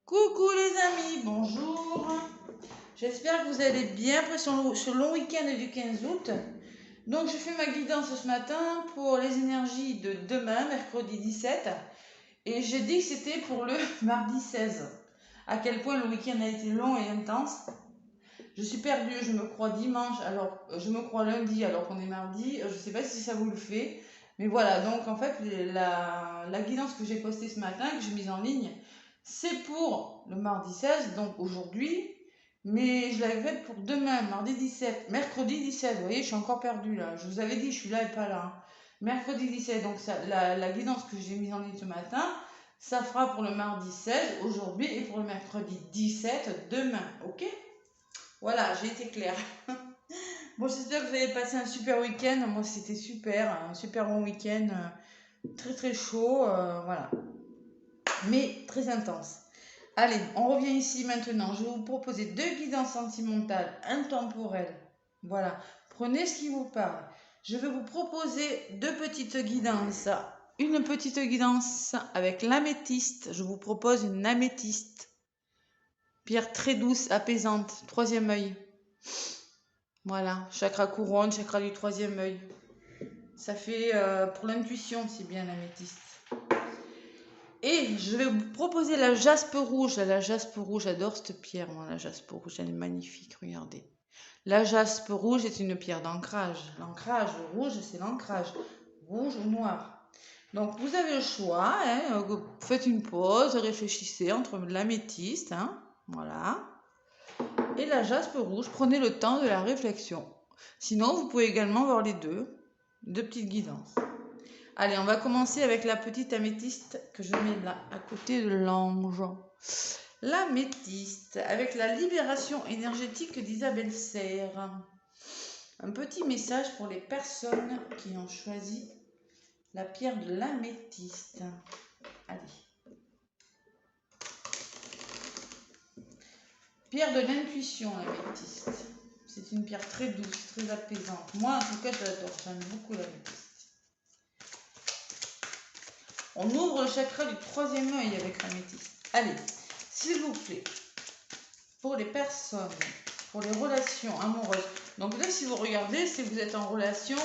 Coucou les amis, bonjour. J'espère que vous allez bien après ce long week-end du 15 août. Donc je fais ma guidance ce matin pour les énergies de demain, mercredi 17. Et j'ai dit que c'était pour le mardi 16. À quel point le week-end a été long et intense. Je suis perdue, je me crois dimanche, alors je me crois lundi alors qu'on est mardi. Je ne sais pas si ça vous le fait. Mais voilà, donc en fait, la guidance que j'ai postée ce matin, que j'ai mise en ligne, c'est pour le mardi 16, donc aujourd'hui. Mais je l'avais faite pour demain, mardi 17, mercredi 17. Vous voyez, je suis encore perdue là. Je vous avais dit, je suis là et pas là, hein. Mercredi 17, donc ça, la guidance que j'ai mise en ligne ce matin, ça fera pour le mardi 16 aujourd'hui et pour le mercredi 17 demain. Ok? Voilà, j'ai été claire. Bon, j'espère que vous avez passé un super week-end. Moi, c'était super, un super bon week-end, très très chaud, voilà, mais très intense. Allez, on revient ici maintenant. Je vais vous proposer deux guidances sentimentales intemporelles. Voilà, prenez ce qui vous parle. Je vais vous proposer deux petites guidances. Une petite guidance avec l'améthyste. Je vous propose une améthyste. Pierre très douce, apaisante, troisième œil. Voilà, chakra couronne, chakra du troisième œil. Ça fait pour l'intuition, c'est bien l'améthyste. Et je vais vous proposer la jaspe rouge. La jaspe rouge, j'adore cette pierre, moi, la jaspe rouge, elle est magnifique, regardez. La jaspe rouge est une pierre d'ancrage. L'ancrage rouge, c'est l'ancrage, rouge ou noir. Donc vous avez le choix, hein, faites une pause, réfléchissez entre l'améthyste, hein, voilà, et la jaspe rouge. Prenez le temps de la réflexion. Sinon, vous pouvez également voir les deux petites guidances. Allez, on va commencer avec la petite améthyste que je mets là, à côté de l'ange. L'améthyste, avec la libération énergétique d'Isabelle Serre. Un petit message pour les personnes qui ont choisi la pierre de l'améthyste. Allez. Pierre de l'intuition, l'améthyste. C'est une pierre très douce, très apaisante. Moi, en tout cas, je l'adore. J'aime beaucoup l'améthyste. On ouvre le chakra du troisième œil avec l'améthyste. Allez, s'il vous plaît, pour les personnes, pour les relations amoureuses. Donc là, si vous regardez, c'est que vous êtes en relation,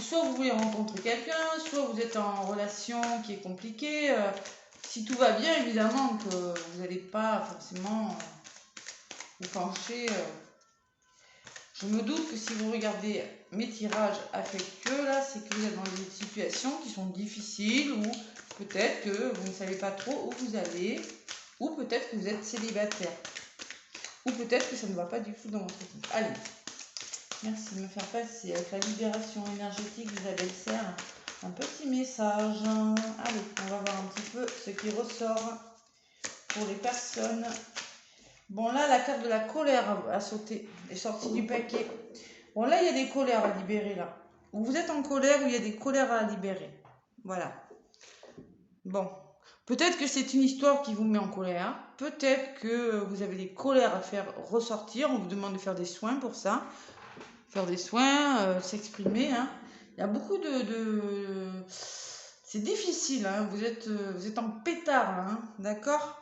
soit vous voulez rencontrer quelqu'un, soit vous êtes en relation qui est compliquée. Si tout va bien, évidemment que vous n'allez pas forcément vous pencher. Je me doute que si vous regardez mes tirages affectueux, là, c'est que vous êtes dans des situations qui sont difficiles ou peut-être que vous ne savez pas trop où vous allez ou peut-être que vous êtes célibataire ou peut-être que ça ne va pas du tout dans votre vie. Allez, merci de me faire passer avec la libération énergétique d'Isabelle Serre un petit message. Allez, on va voir un petit peu ce qui ressort pour les personnes. Bon, là, la carte de la colère a sauté, est sortie du paquet. Bon, là, il y a des colères à libérer, là. Ou vous êtes en colère ou il y a des colères à libérer. Voilà. Bon. Peut-être que c'est une histoire qui vous met en colère. Peut-être que vous avez des colères à faire ressortir. On vous demande de faire des soins pour ça. Faire des soins, s'exprimer, hein. Il y a beaucoup C'est difficile, hein. Vous êtes en pétard, là, hein. D'accord ?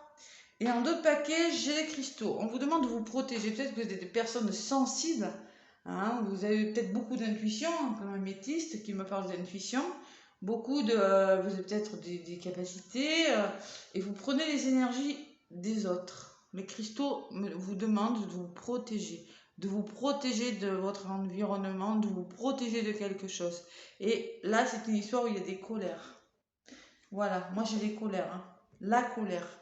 Et en d'autres paquets, j'ai les cristaux. On vous demande de vous protéger. Peut-être que vous êtes des personnes sensibles. Hein, vous avez peut-être beaucoup d'intuition, comme un métiste qui me parle d'intuition. Beaucoup de. Vous avez peut-être des capacités. Et vous prenez les énergies des autres. Les cristaux vous demandent de vous protéger. De vous protéger de votre environnement, de vous protéger de quelque chose. Et là, c'est une histoire où il y a des colères. Voilà, moi j'ai des colères. Hein. La colère.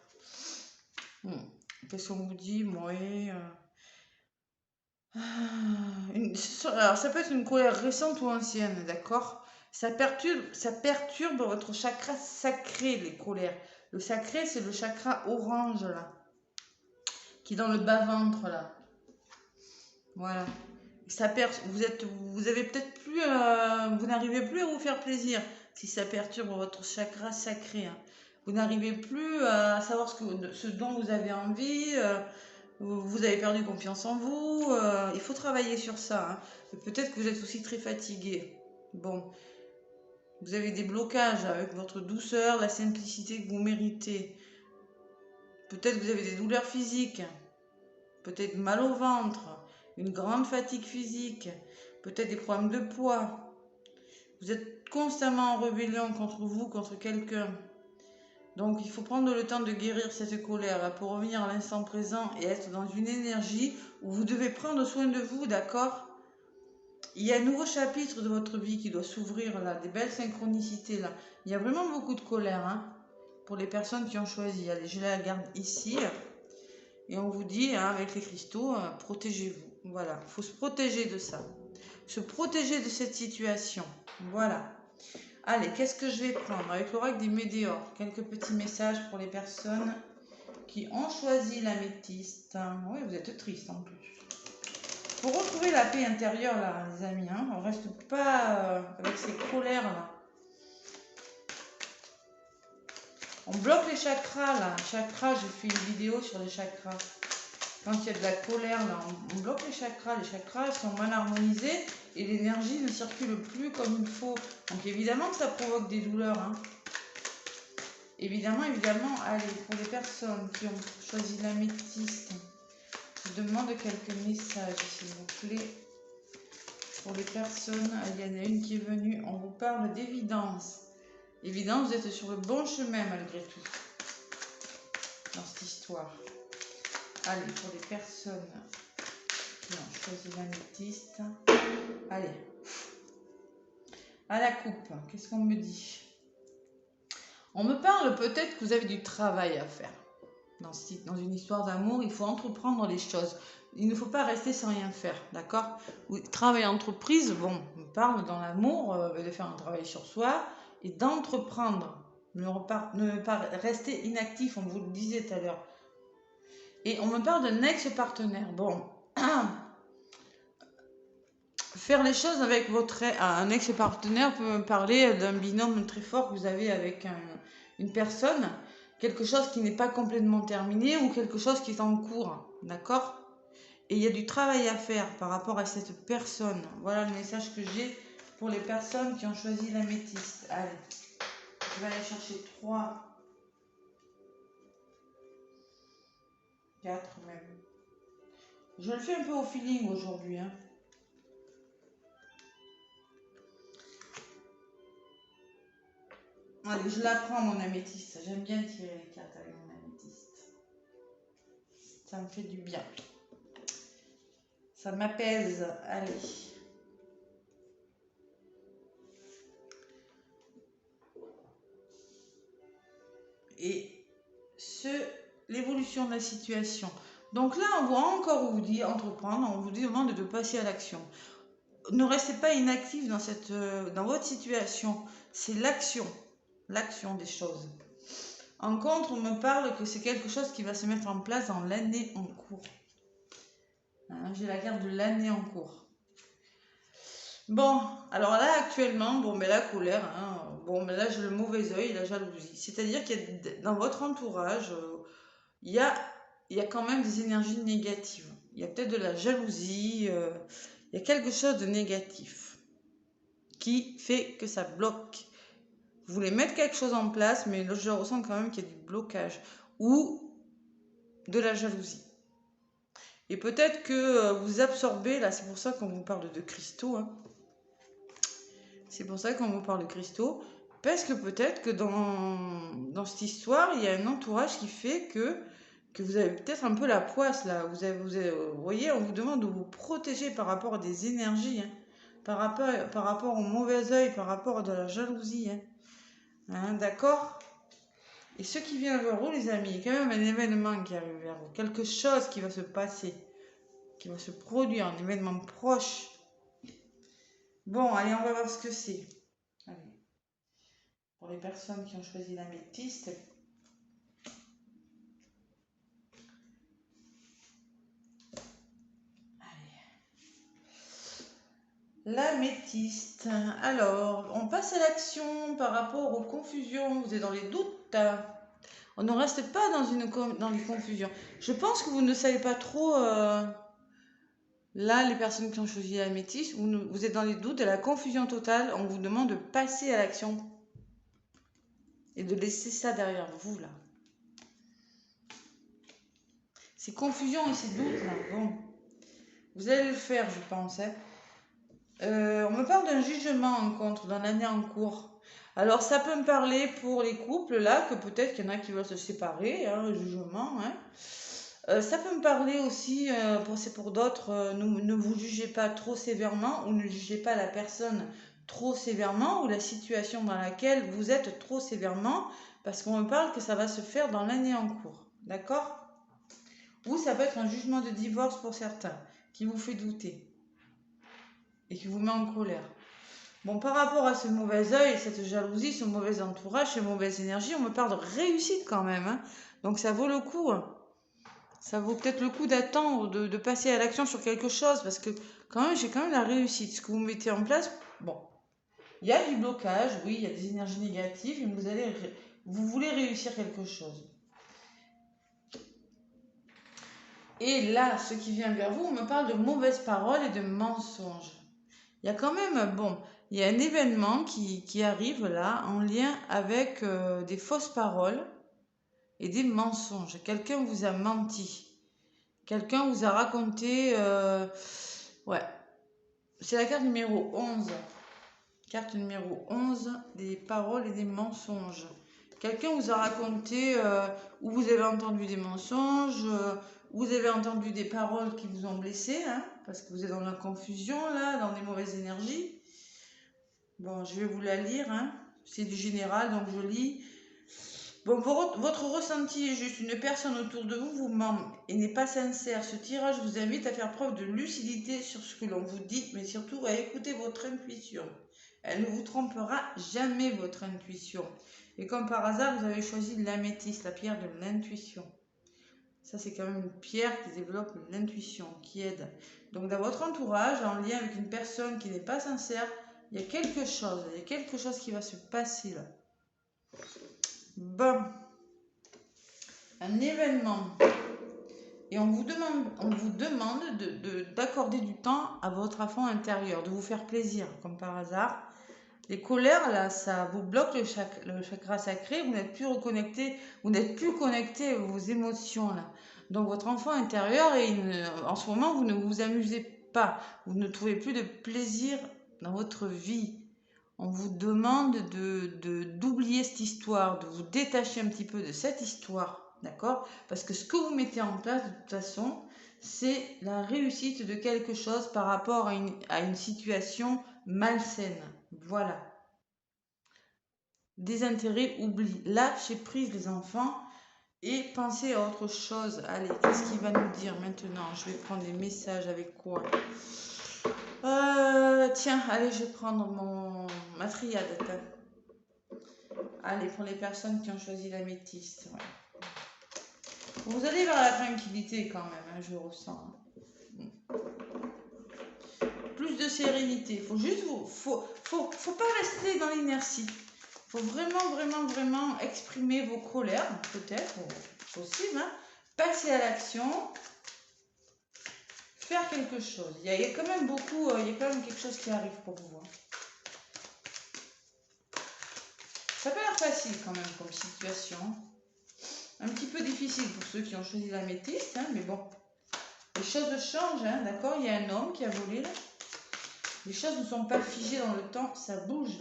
Qu'est-ce qu'on vous dit, moi alors, ça peut être une colère récente ou ancienne, d'accord? Ça perturbe votre chakra sacré, les colères. Le sacré, c'est le chakra orange, là, qui est dans le bas-ventre, là. Voilà. Vous avez peut-être plus, vous n'arrivez plus à vous faire plaisir si ça perturbe votre chakra sacré. Hein. Vous n'arrivez plus à savoir ce dont vous avez envie. Vous avez perdu confiance en vous. Il faut travailler sur ça. Hein. Peut-être que vous êtes aussi très fatigué. Bon, vous avez des blocages avec votre douceur, la simplicité que vous méritez. Peut-être que vous avez des douleurs physiques, peut-être mal au ventre, une grande fatigue physique, peut-être des problèmes de poids. Vous êtes constamment en rébellion contre vous, contre quelqu'un. Donc il faut prendre le temps de guérir cette colère là, pour revenir à l'instant présent et être dans une énergie où vous devez prendre soin de vous, d'accord? Il y a un nouveau chapitre de votre vie qui doit s'ouvrir là, des belles synchronicités là. Il y a vraiment beaucoup de colère hein, pour les personnes qui ont choisi. Allez, je la garde ici. Et on vous dit, hein, avec les cristaux, protégez-vous. Voilà, il faut se protéger de ça. Se protéger de cette situation. Voilà. Allez, qu'est-ce que je vais prendre avec l'oracle des météores? Quelques petits messages pour les personnes qui ont choisi l'améthyste. Oui, vous êtes triste en plus. Pour retrouver la paix intérieure, là, les amis, hein, on ne reste pas avec ces colères, là. On bloque les chakras, là. Chakras, j'ai fait une vidéo sur les chakras. Quand il y a de la colère, là, on bloque les chakras. Les chakras sont mal harmonisés et l'énergie ne circule plus comme il faut. Donc évidemment que ça provoque des douleurs. Hein. Évidemment, allez, pour les personnes qui ont choisi l'améthyste, je demande quelques messages, s'il vous plaît. Pour les personnes, il y en a une qui est venue, on vous parle d'évidence. Évidemment, vous êtes sur le bon chemin malgré tout, dans cette histoire. Allez, pour les personnes qui ont choisi l'améthyste, allez, à la coupe, qu'est-ce qu'on me dit? On me parle peut-être que vous avez du travail à faire. Dans une histoire d'amour, il faut entreprendre les choses. Il ne faut pas rester sans rien faire, d'accord? Travail entreprise, bon, on parle dans l'amour de faire un travail sur soi et d'entreprendre. Ne pas rester inactif, on vous le disait tout à l'heure. Et on me parle d'un ex-partenaire. Bon, faire les choses avec un ex-partenaire peut me parler d'un binôme très fort que vous avez avec une personne, quelque chose qui n'est pas complètement terminé ou quelque chose qui est en cours, d'accord? Et il y a du travail à faire par rapport à cette personne. Voilà le message que j'ai pour les personnes qui ont choisi l'améthyste. Allez, je vais aller chercher 3, 4 même. Je le fais un peu au feeling aujourd'hui, hein. Allez, je la prends mon améthyste. J'aime bien tirer les cartes avec mon améthyste. Ça me fait du bien. Ça m'apaise. Allez. Et l'évolution de la situation. Donc là, on voit encore où vous dit entreprendre, on vous demande de passer à l'action. Ne restez pas inactif dans votre situation. C'est l'action des choses. En contre, on me parle que c'est quelque chose qui va se mettre en place dans l'année en cours. Hein, j'ai la carte de l'année en cours. Bon, alors là, actuellement, bon, mais la colère, hein, bon, mais là, j'ai le mauvais œil, la jalousie. C'est-à-dire qu'il y a, dans votre entourage, il y a quand même des énergies négatives. Il y a peut-être de la jalousie, il y a quelque chose de négatif qui fait que ça bloque. Vous voulez mettre quelque chose en place, mais là, je ressens quand même qu'il y a du blocage ou de la jalousie. Et peut-être que vous absorbez, là, c'est pour ça qu'on vous parle de cristaux, hein. C'est pour ça qu'on vous parle de cristaux, parce que peut-être que dans cette histoire, il y a un entourage qui fait que vous avez peut-être un peu la poisse, là. Vous voyez, on vous demande de vous protéger par rapport à des énergies, hein. Par rapport au mauvais œil, par rapport à de la jalousie, hein. Hein, d'accord? Et ce qui vient vers vous, les amis, il y a quand même un événement qui arrive vers vous. Quelque chose qui va se passer, qui va se produire, un événement proche. Bon, allez, on va voir ce que c'est. Allez. Pour les personnes qui ont choisi l'améthyste. L'améthyste. Alors, on passe à l'action par rapport aux confusions. Vous êtes dans les doutes. On ne reste pas dans les confusions. Je pense que vous ne savez pas trop... Là, les personnes qui ont choisi l'améthyste, vous êtes dans les doutes et la confusion totale. On vous demande de passer à l'action et de laisser ça derrière vous, là. ces confusions et ces doutes là. Bon, vous allez le faire, je pense. Hein. On me parle d'un jugement en contre dans l'année en cours. Alors ça peut me parler pour les couples là, que peut-être qu'il y en a qui veulent se séparer, hein, le jugement. Hein. Ça peut me parler aussi, c'est pour d'autres, ne vous jugez pas trop sévèrement ou ne jugez pas la personne trop sévèrement ou la situation dans laquelle vous êtes trop sévèrement, parce qu'on me parle que ça va se faire dans l'année en cours. D'accord? Ou ça peut être un jugement de divorce pour certains, qui vous fait douter et qui vous met en colère. Bon, par rapport à ce mauvais œil, cette jalousie, ce mauvais entourage, ces mauvaises énergies, on me parle de réussite quand même. Hein. Donc ça vaut le coup. Ça vaut peut-être le coup d'attendre, de passer à l'action sur quelque chose, parce que quand même, j'ai quand même la réussite. Ce que vous mettez en place, bon, il y a du blocage, oui, il y a des énergies négatives, mais vous voulez réussir quelque chose. Et là, ce qui vient vers vous, on me parle de mauvaises paroles et de mensonges. Il y a quand même, bon, il y a un événement qui arrive là en lien avec des fausses paroles et des mensonges. Quelqu'un vous a menti. Quelqu'un vous a raconté... ouais, c'est la carte numéro 11. Carte numéro 11, des paroles et des mensonges. Quelqu'un vous a raconté où vous avez entendu des mensonges, où vous avez entendu des paroles qui vous ont blessé, hein, parce que vous êtes dans la confusion, là, dans des mauvaises énergies. Bon, je vais vous la lire, hein. C'est du général, donc je lis. Bon, votre ressenti est juste. Une personne autour de vous vous ment et n'est pas sincère. Ce tirage vous invite à faire preuve de lucidité sur ce que l'on vous dit, mais surtout à écouter votre intuition. Elle ne vous trompera jamais, votre intuition. Et comme par hasard, vous avez choisi l'améthyste, la pierre de l'intuition. Ça, c'est quand même une pierre qui développe l'intuition, qui aide. Donc, dans votre entourage, en lien avec une personne qui n'est pas sincère, il y a quelque chose qui va se passer là. Bon, un événement. Et on vous demande d'accorder du temps à votre enfant intérieur, de vous faire plaisir, comme par hasard. Les colères, là, ça vous bloque le chakra sacré, vous n'êtes plus reconnecté, vous n'êtes plus connecté à vos émotions, là. Donc, votre enfant intérieur, en ce moment, vous ne vous amusez pas, vous ne trouvez plus de plaisir dans votre vie. On vous demande d'oublier cette histoire, de vous détacher un petit peu de cette histoire, d'accord? Parce que ce que vous mettez en place, de toute façon, c'est la réussite de quelque chose par rapport à une situation malsaine. Voilà. Désintérêt, oubli. Lâchez prise, les enfants, et pensez à autre chose. Allez, qu'est-ce qu'il va nous dire maintenant? Je vais prendre des messages avec quoi? Tiens, allez, je vais prendre ma triade. Allez, pour les personnes qui ont choisi l'améthyste. Ouais. Vous allez vers la tranquillité quand même, hein, je ressens. Plus de sérénité. Faut juste faut pas rester dans l'inertie. Faut vraiment exprimer vos colères, peut-être, possible. Hein. Passer à l'action. Faire quelque chose. Il y a quand même beaucoup, il y a quand même quelque chose qui arrive pour vous. Hein. Ça peut être facile quand même comme situation. Un petit peu difficile pour ceux qui ont choisi l'améthyste, hein, mais bon. Les choses changent, hein, d'accord? Il y a un homme qui a volé. Là. Les choses ne sont pas figées dans le temps, ça bouge.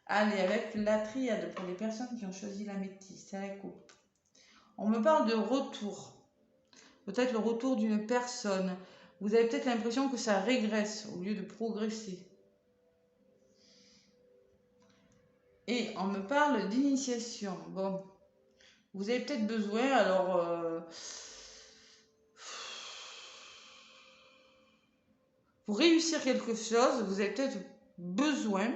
Allez, avec la triade pour les personnes qui ont choisi l'améthyste, à la coupe. On me parle de retour. Peut-être le retour d'une personne. Vous avez peut-être l'impression que ça régresse au lieu de progresser. Et on me parle d'initiation. Bon, vous avez peut-être besoin, alors... pour réussir quelque chose, vous avez peut-être besoin...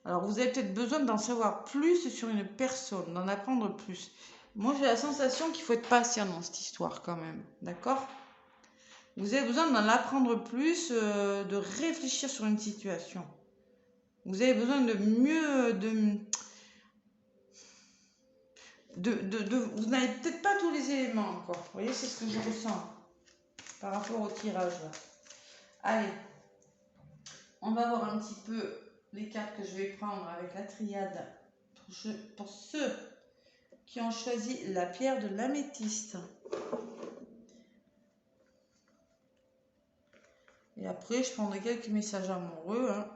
Alors, vous avez peut-être besoin d'en savoir plus sur une personne, d'en apprendre plus. Moi, j'ai la sensation qu'il faut être patient dans cette histoire quand même. D'accord ? Vous avez besoin d'en apprendre plus, de réfléchir sur une situation. Vous avez besoin de mieux... vous n'avez peut-être pas tous les éléments encore. Vous voyez, c'est ce que je ressens par rapport au tirage là. Allez, on va voir un petit peu les cartes que je vais prendre avec la triade pour ceux qui ont choisi la pierre de l'améthyste. Et après, je prendrai quelques messages amoureux. Hein.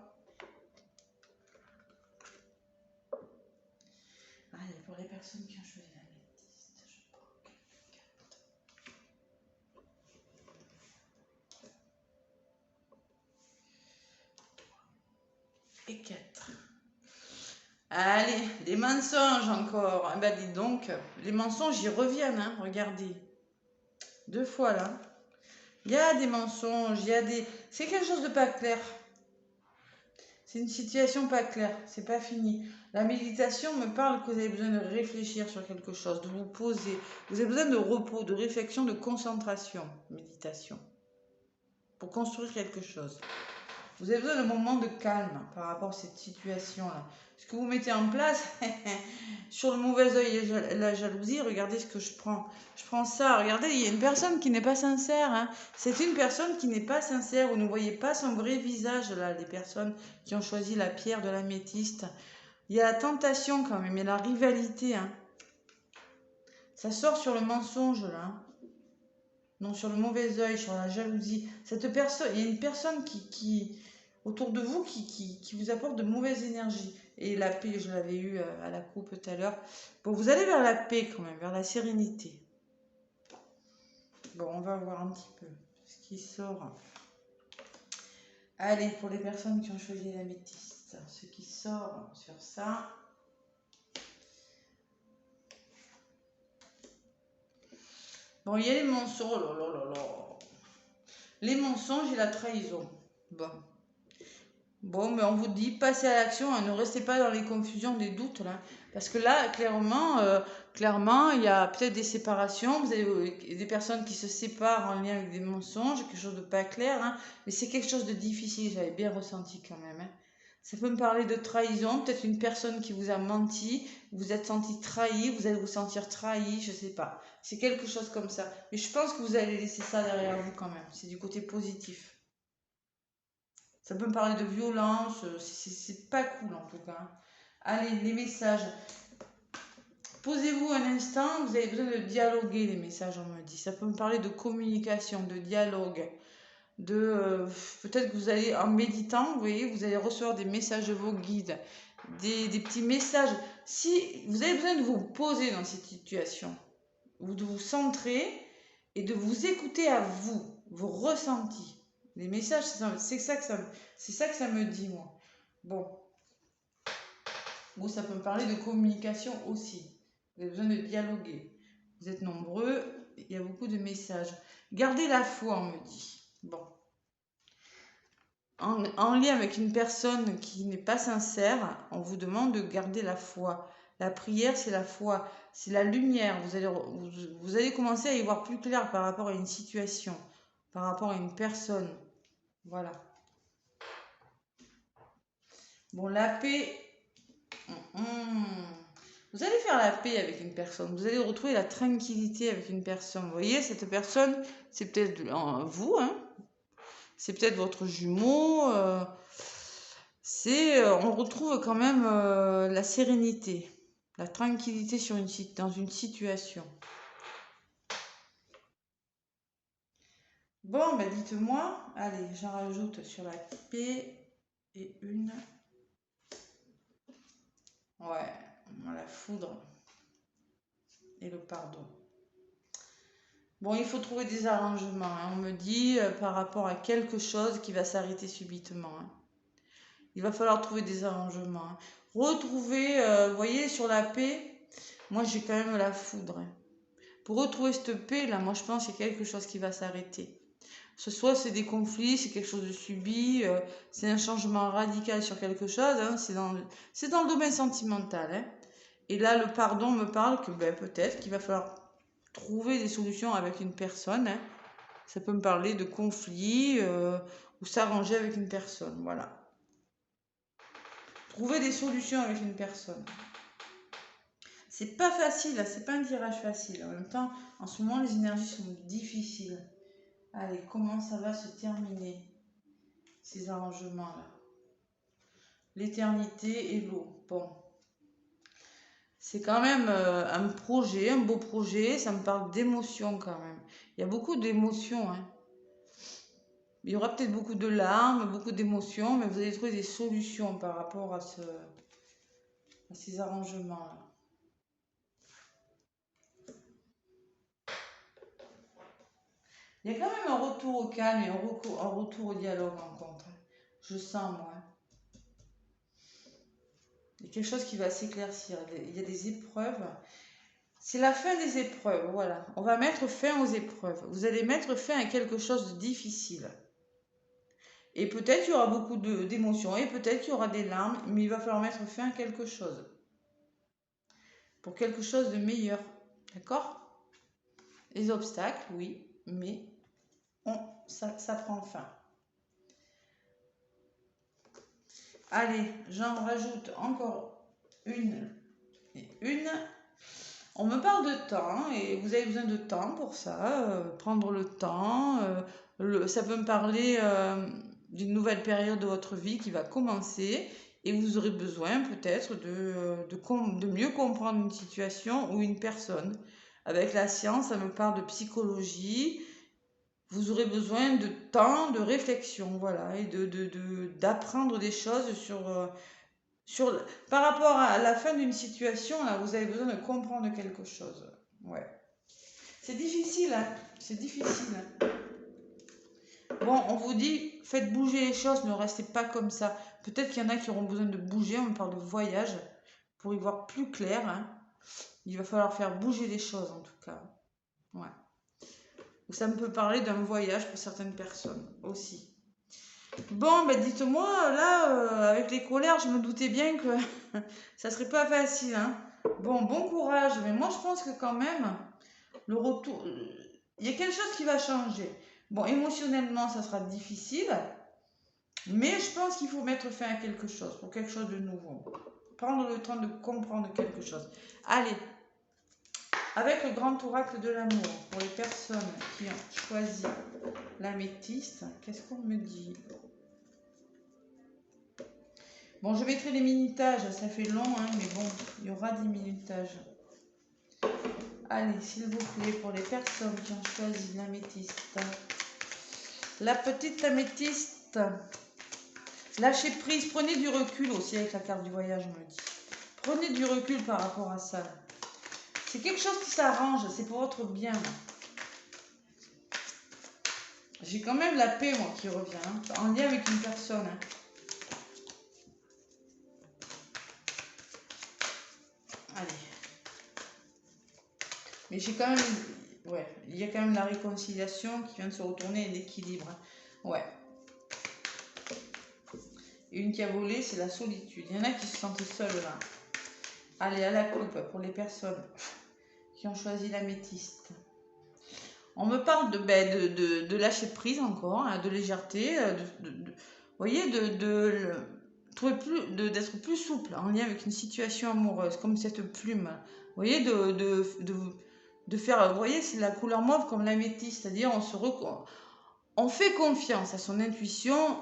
Allez, pour les personnes qui ont choisi la métiste, je prends quelques cartes. Et 4. Allez, des mensonges encore. Ah bah dis donc, les mensonges, ils reviennent, hein, regardez. 2 fois là. Il y a des mensonges, il y a des... C'est quelque chose de pas clair. C'est une situation pas claire, c'est pas fini. La méditation me parle que vous avez besoin de réfléchir sur quelque chose, de vous poser. Vous avez besoin de repos, de réflexion, de concentration. Méditation. Pour construire quelque chose. Vous avez besoin d'un moment de calme par rapport à cette situation-là. Ce que vous mettez en place, sur le mauvais œil et la jalousie, regardez ce que je prends. Je prends ça, regardez, il y a une personne qui n'est pas sincère. Hein. C'est une personne qui n'est pas sincère. Vous ne voyez pas son vrai visage, là, les personnes qui ont choisi la pierre de l'améthyste. Il y a la tentation quand même, il y a la rivalité. Hein. Ça sort sur le mensonge, là. Non, sur le mauvais œil, sur la jalousie. Cette personne, il y a une personne qui autour de vous qui vous apporte de mauvaises énergies. Et la paix, je l'avais eu à la coupe tout à l'heure. Bon, vous allez vers la paix quand même, vers la sérénité. Bon, on va voir un petit peu ce qui sort. Allez, pour les personnes qui ont choisi l'améthyste, ce qui sort sur ça. Bon, il y a les mensonges. Oh là là là là. Les mensonges et la trahison. Bon. Bon, mais on vous dit, passez à l'action, hein, ne restez pas dans les confusions, des doutes, là. Parce que là, clairement, il y a peut-être des séparations, vous avez des personnes qui se séparent en lien avec des mensonges, quelque chose de pas clair, hein, mais c'est quelque chose de difficile, j'avais bien ressenti quand même. Hein. Ça peut me parler de trahison, peut-être une personne qui vous a menti, vous êtes senti trahi, vous allez vous sentir trahi, je sais pas. C'est quelque chose comme ça. Mais je pense que vous allez laisser ça derrière vous quand même, c'est du côté positif. Ça peut me parler de violence, c'est pas cool en tout cas. Allez, les messages. Posez-vous un instant, vous avez besoin de dialoguer les messages, on me dit. Ça peut me parler de communication, de dialogue, de peut-être que vous allez, en méditant, vous voyez, vous allez recevoir des messages de vos guides, des petits messages. Si vous avez besoin de vous poser dans cette situation, ou de vous centrer et de vous écouter à vous, vos ressentis. Les messages, c'est ça que ça me dit, moi. Bon. Ou ça peut me parler de communication aussi. Vous avez besoin de dialoguer. Vous êtes nombreux, il y a beaucoup de messages. Gardez la foi, on me dit. Bon. En lien avec une personne qui n'est pas sincère, on vous demande de garder la foi. La prière, c'est la foi, c'est la lumière. Vous allez commencer à y voir plus clair par rapport à une situation, par rapport à une personne. Voilà. Bon, la paix. Vous allez faire la paix avec une personne. Vous allez retrouver la tranquillité avec une personne. Vous voyez, cette personne, c'est peut-être vous, hein. C'est peut-être votre jumeau. On retrouve quand même la sérénité, la tranquillité dans une situation. Bon, ben dites-moi. Allez, j'en rajoute sur la paix et une. Ouais, la foudre et le pardon. Bon, il faut trouver des arrangements. Hein. On me dit par rapport à quelque chose qui va s'arrêter subitement. Hein. Il va falloir trouver des arrangements. Hein. Retrouver, vous voyez, sur la paix, moi j'ai quand même la foudre. Hein. Pour retrouver cette paix, là, moi je pense qu'il y a quelque chose qui va s'arrêter. Soit c'est des conflits, c'est quelque chose de subi, c'est un changement radical sur quelque chose, hein, c'est dans le domaine sentimental. Hein. Et là, le pardon me parle que peut-être qu'il va falloir trouver des solutions avec une personne. Hein. Ça peut me parler de conflits ou s'arranger avec une personne. Voilà. Trouver des solutions avec une personne. C'est pas facile, c'est pas un tirage facile. En même temps, en ce moment, les énergies sont difficiles. Allez, comment ça va se terminer, ces arrangements-là? L'éternité et l'eau. Bon. C'est quand même un projet, un beau projet. Ça me parle d'émotions quand même. Il y a beaucoup d'émotions. Hein. Il y aura peut-être beaucoup de larmes, beaucoup d'émotions, mais vous allez trouver des solutions par rapport à ces arrangements-là. Il y a quand même un retour au calme et un retour au dialogue en contre. Je sens, moi. Il y a quelque chose qui va s'éclaircir. Il y a des épreuves. C'est la fin des épreuves, voilà. On va mettre fin aux épreuves. Vous allez mettre fin à quelque chose de difficile. Et peut-être il y aura beaucoup d'émotions, et peut-être qu'il y aura des larmes, mais il va falloir mettre fin à quelque chose. Pour quelque chose de meilleur. D'accord? Les obstacles, oui, mais ça prend fin. Allez, j'en rajoute encore une et une. On me parle de temps et vous avez besoin de temps pour ça, prendre le temps. Ça peut me parler d'une nouvelle période de votre vie qui va commencer et vous aurez besoin peut-être de mieux comprendre une situation ou une personne. Avec la science, ça me parle de psychologie. Vous aurez besoin de temps, de réflexion, voilà, et d'apprendre des choses par rapport à la fin d'une situation, là, vous avez besoin de comprendre quelque chose. Ouais. C'est difficile, hein. C'est difficile. Hein. Bon, on vous dit, faites bouger les choses, ne restez pas comme ça. Peut-être qu'il y en a qui auront besoin de bouger, on parle de voyage, pour y voir plus clair. Hein. Il va falloir faire bouger les choses, en tout cas. Ouais. Ça me peut parler d'un voyage pour certaines personnes aussi. Bon, ben dites-moi, là, avec les colères, je me doutais bien que ça serait pas facile. Hein. Bon courage. Mais moi, je pense que quand même, le retour, il y a quelque chose qui va changer. Bon, émotionnellement, ça sera difficile, mais je pense qu'il faut mettre fin à quelque chose, pour quelque chose de nouveau. Prendre le temps de comprendre quelque chose. Allez, avec le grand oracle de l'amour, pour les personnes qui ont choisi l'améthyste, qu'est-ce qu'on me dit ? Bon, je mettrai les minutages, ça fait long, hein, mais bon, il y aura des minutages. Allez, s'il vous plaît, pour les personnes qui ont choisi l'améthyste. La petite améthyste. Lâchez prise, prenez du recul aussi avec la carte du voyage, on me dit. Prenez du recul par rapport à ça. C'est quelque chose qui s'arrange, c'est pour votre bien. J'ai quand même la paix, moi, qui revient, hein, en lien avec une personne. Hein. Allez. Mais j'ai quand même... Ouais, il y a quand même la réconciliation qui vient de se retourner et l'équilibre. Ouais. Une qui a volé, c'est la solitude. Il y en a qui se sentent seuls là. Allez, à la coupe pour les personnes qui ont choisi l'améthyste. On me parle de lâcher prise encore, hein, de légèreté, vous voyez, d'être plus souple en lien avec une situation amoureuse, comme cette plume. Vous voyez, de faire, vous voyez, c'est la couleur mauve comme l'améthyste, c'est-à-dire on fait confiance à son intuition,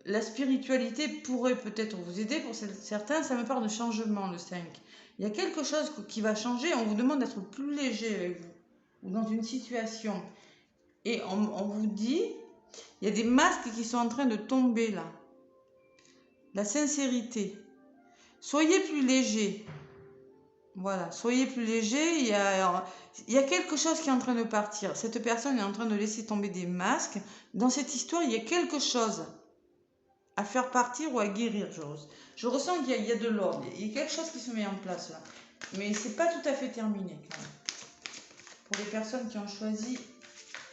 la spiritualité pourrait peut-être vous aider, pour certains, ça me parle de changement, le 5. Il y a quelque chose qui va changer, on vous demande d'être plus léger avec vous, ou dans une situation. Et on vous dit, il y a des masques qui sont en train de tomber là. La sincérité. Soyez plus léger. Voilà, soyez plus léger, il y a quelque chose qui est en train de partir. Cette personne est en train de laisser tomber des masques. Dans cette histoire, il y a quelque chose à faire partir ou à guérir, je ressens qu'il y a de l'ordre, il y a quelque chose qui se met en place là, mais c'est pas tout à fait terminé quand même. Pour les personnes qui ont choisi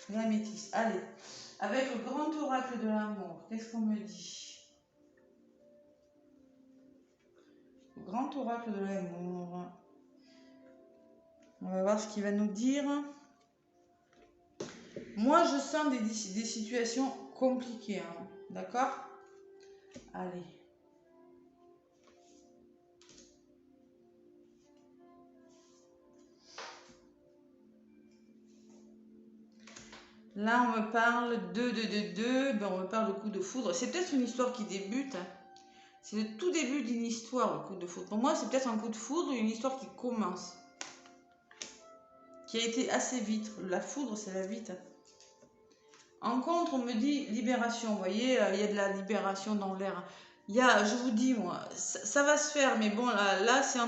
l'améthyste. Allez, avec le grand oracle de l'amour, qu'est-ce qu'on me dit? Le grand oracle de l'amour. On va voir ce qu'il va nous dire. Moi, je sens des situations compliquées, hein, d'accord? Allez. Là, on me parle ben, on me parle de coup de foudre. C'est peut-être une histoire qui débute. Hein. C'est le tout début d'une histoire, le coup de foudre. Pour moi, c'est peut-être un coup de foudre, une histoire qui commence. Qui a été assez vite. La foudre, c'est la vite. En contre, on me dit libération. Vous voyez, il y a de la libération dans l'air. Je vous dis, moi, ça va se faire, mais bon, là c'est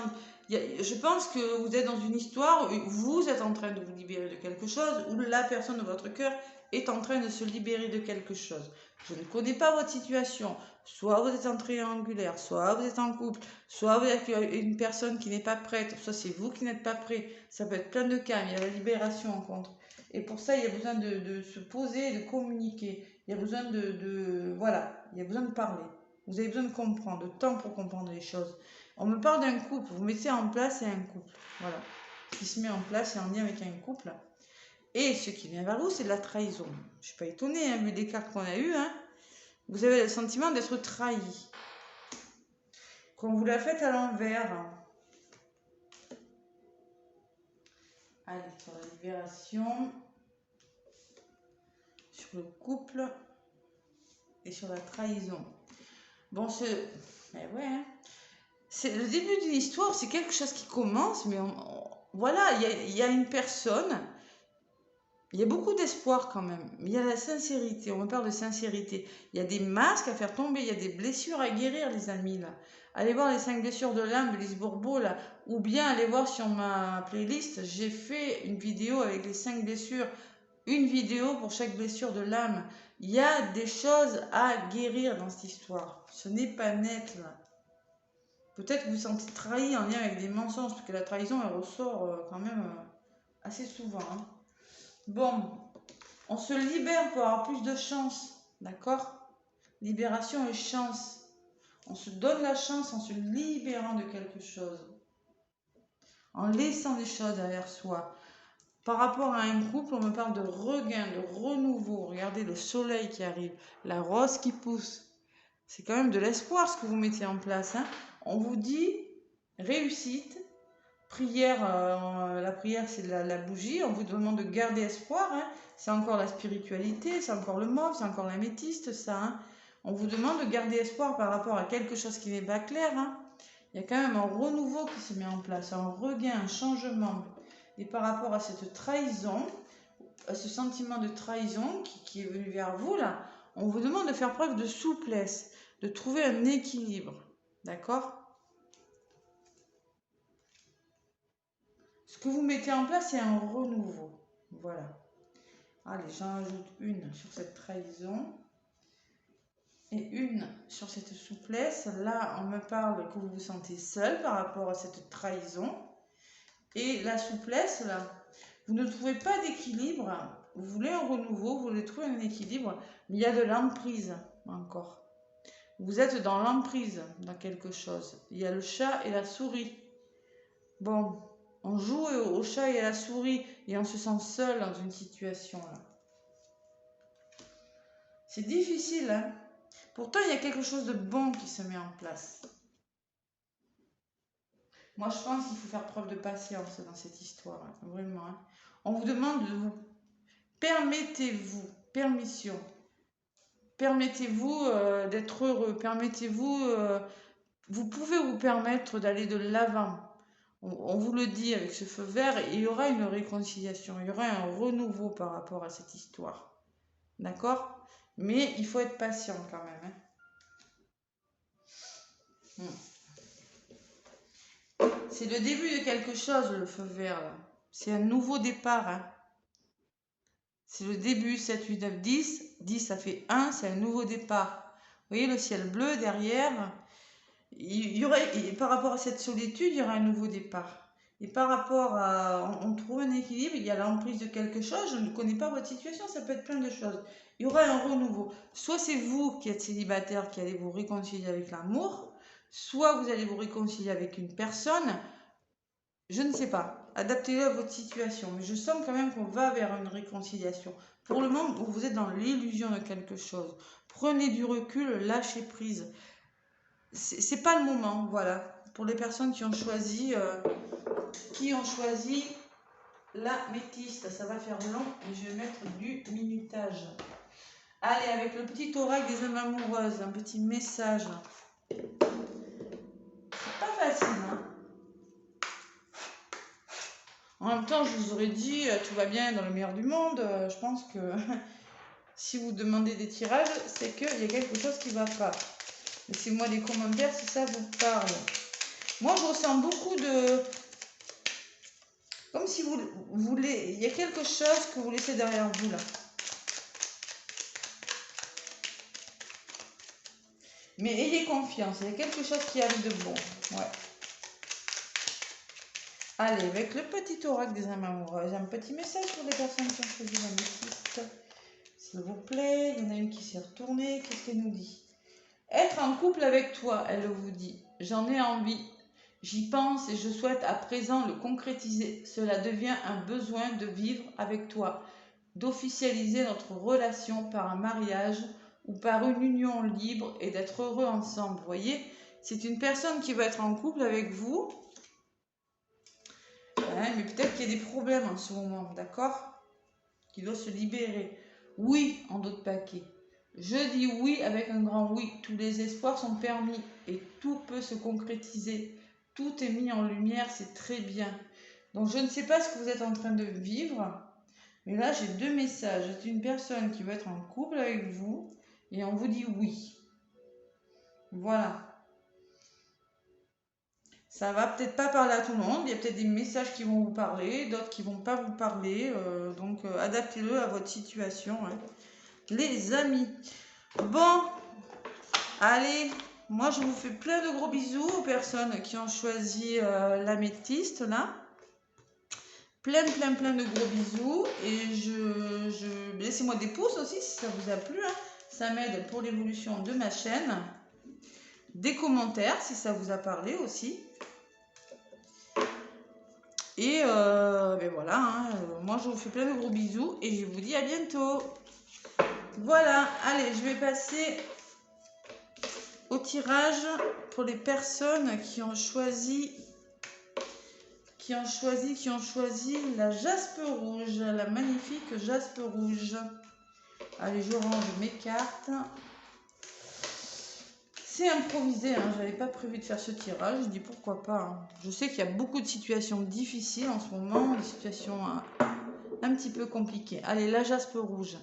je pense que vous êtes dans une histoire où vous êtes en train de vous libérer de quelque chose, ou la personne de votre cœur est en train de se libérer de quelque chose. Je ne connais pas votre situation. Soit vous êtes en triangulaire, soit vous êtes en couple, soit vous êtes une personne qui n'est pas prête, soit c'est vous qui n'êtes pas prêt. Ça peut être plein de cas, mais il y a la libération en contre. Et pour ça, il y a besoin de se poser, de communiquer. Il y a besoin voilà, il y a besoin de parler. Vous avez besoin de comprendre, de temps pour comprendre les choses. On me parle d'un couple, vous mettez en place, c'est un couple. Voilà. Ce qui se met en place, c'est en lien avec un couple. Et ce qui vient vers vous, c'est de la trahison. Je ne suis pas étonnée, hein, vu les cartes qu'on a eues. Hein. Vous avez le sentiment d'être trahi. Qu'on vous la faites à l'envers. Allez, sur la libération, sur le couple et sur la trahison. Bon, mais ouais, hein. C'est le début d'une histoire, c'est quelque chose qui commence, mais voilà, il y a une personne, il y a beaucoup d'espoir quand même, mais il y a la sincérité, on me parle de sincérité. Il y a des masques à faire tomber, il y a des blessures à guérir, les amis, là. Allez voir les 5 blessures de l'âme de Lise Bourbeau, là, ou bien allez voir sur ma playlist, j'ai fait une vidéo avec les 5 blessures, une vidéo pour chaque blessure de l'âme. Il y a des choses à guérir dans cette histoire. Ce n'est pas net, là. Peut-être que vous vous sentez trahi en lien avec des mensonges, parce que la trahison, elle ressort quand même assez souvent. Hein. Bon, on se libère pour avoir plus de chance, d'accord? Libération et chance. On se donne la chance en se libérant de quelque chose, en laissant des choses derrière soi. Par rapport à un couple, on me parle de regain, de renouveau. Regardez le soleil qui arrive, la rose qui pousse. C'est quand même de l'espoir ce que vous mettez en place. Hein. On vous dit réussite, prière, la prière c'est la bougie, on vous demande de garder espoir. Hein. C'est encore la spiritualité, c'est encore le mauve, c'est encore l'améthyste, ça. Hein. On vous demande de garder espoir par rapport à quelque chose qui n'est pas clair. Hein. Il y a quand même un renouveau qui se met en place, un regain, un changement. Et par rapport à cette trahison, à ce sentiment de trahison qui est venu vers vous, là, on vous demande de faire preuve de souplesse, de trouver un équilibre. D'accord ? Ce que vous mettez en place, c'est un renouveau. Voilà. Allez, j'en ajoute une sur cette trahison et une sur cette souplesse. Là, on me parle que vous vous sentez seul par rapport à cette trahison. Et la souplesse, là, vous ne trouvez pas d'équilibre. Vous voulez un renouveau, vous voulez trouver un équilibre, mais il y a de l'emprise encore. Vous êtes dans l'emprise, dans quelque chose. Il y a le chat et la souris. Bon, on joue au chat et à la souris et on se sent seul dans une situation là. C'est difficile, hein. Pourtant, il y a quelque chose de bon qui se met en place. Moi, je pense qu'il faut faire preuve de patience dans cette histoire, hein, vraiment. Hein. On vous demande de vous... Permettez-vous, permission. Permettez-vous d'être heureux. Permettez-vous... vous pouvez vous permettre d'aller de l'avant. On vous le dit avec ce feu vert, il y aura une réconciliation, il y aura un renouveau par rapport à cette histoire. D'accord ? Mais il faut être patient quand même. Hein. C'est le début de quelque chose, le feu vert. Là. C'est un nouveau départ. Hein. C'est le début, 7, 8, 9, 10. 10, ça fait 1, c'est un nouveau départ. Vous voyez le ciel bleu derrière. Par rapport à cette solitude, il y aura un nouveau départ. Et par rapport à... On trouve un équilibre, il y a l'emprise de quelque chose, je ne connais pas votre situation, ça peut être plein de choses. Il y aura un renouveau. Soit c'est vous qui êtes célibataire, qui allez vous réconcilier avec l'amour, soit vous allez vous réconcilier avec une personne, je ne sais pas. Adaptez-le à votre situation. Mais je sens quand même qu'on va vers une réconciliation. Pour le moment, vous êtes dans l'illusion de quelque chose. Prenez du recul, lâchez prise. C'est pas le moment, voilà. Pour les personnes qui ont choisi l'améthyste, ça va faire long et je vais mettre du minutage. Allez, avec le petit oracle des âmes amoureuses, un petit message. C'est pas facile, hein. En même temps, je vous aurais dit, tout va bien dans le meilleur du monde. Je pense que Si vous demandez des tirages, c'est qu'il y a quelque chose qui ne va pas. Laissez-moi des commentaires si ça vous parle. Moi, je ressens beaucoup de... Comme si vous voulez... Il y a quelque chose que vous laissez derrière vous, là. Mais ayez confiance, il y a quelque chose qui arrive de bon. Ouais. Allez, avec le petit oracle des âmes amoureuses, un petit message pour les personnes qui ont choisi l'améthyste. S'il vous plaît, il y en a une qui s'est retournée. Qu'est-ce qu'elle nous dit? Être en couple avec toi, elle vous dit. J'en ai envie. J'y pense et je souhaite à présent le concrétiser. Cela devient un besoin de vivre avec toi, d'officialiser notre relation par un mariage ou par une union libre et d'être heureux ensemble. Vous voyez, c'est une personne qui va être en couple avec vous, hein, mais peut-être qu'il y a des problèmes en ce moment, d'accord? Qui doit se libérer. Oui, en d'autres paquets. Je dis oui avec un grand oui. Tous les espoirs sont permis et tout peut se concrétiser. Tout est mis en lumière, c'est très bien. Donc je ne sais pas ce que vous êtes en train de vivre, mais là j'ai deux messages. C'est une personne qui veut être en couple avec vous et on vous dit oui. Voilà. Ça va peut-être pas parler à tout le monde. Il y a peut-être des messages qui vont vous parler, d'autres qui vont pas vous parler. Donc adaptez-le à votre situation, hein. Les amis. Bon, allez, moi je vous fais plein de gros bisous aux personnes qui ont choisi l'améthyste là. Plein de gros bisous. Et laissez-moi des pouces aussi si ça vous a plu, hein. Ça m'aide pour l'évolution de ma chaîne. Des commentaires si ça vous a parlé aussi. Et ben voilà, hein, moi je vous fais plein de gros bisous et je vous dis à bientôt. Voilà, allez, je vais passer au tirage pour les personnes qui ont choisi la jaspe rouge, la magnifique jaspe rouge. Allez, je range mes cartes. C'est improvisé, hein, j'avais pas prévu de faire ce tirage, je dis pourquoi pas. Hein. Je sais qu'il y a beaucoup de situations difficiles en ce moment, des situations un petit peu compliquées. Allez, la jaspe rouge.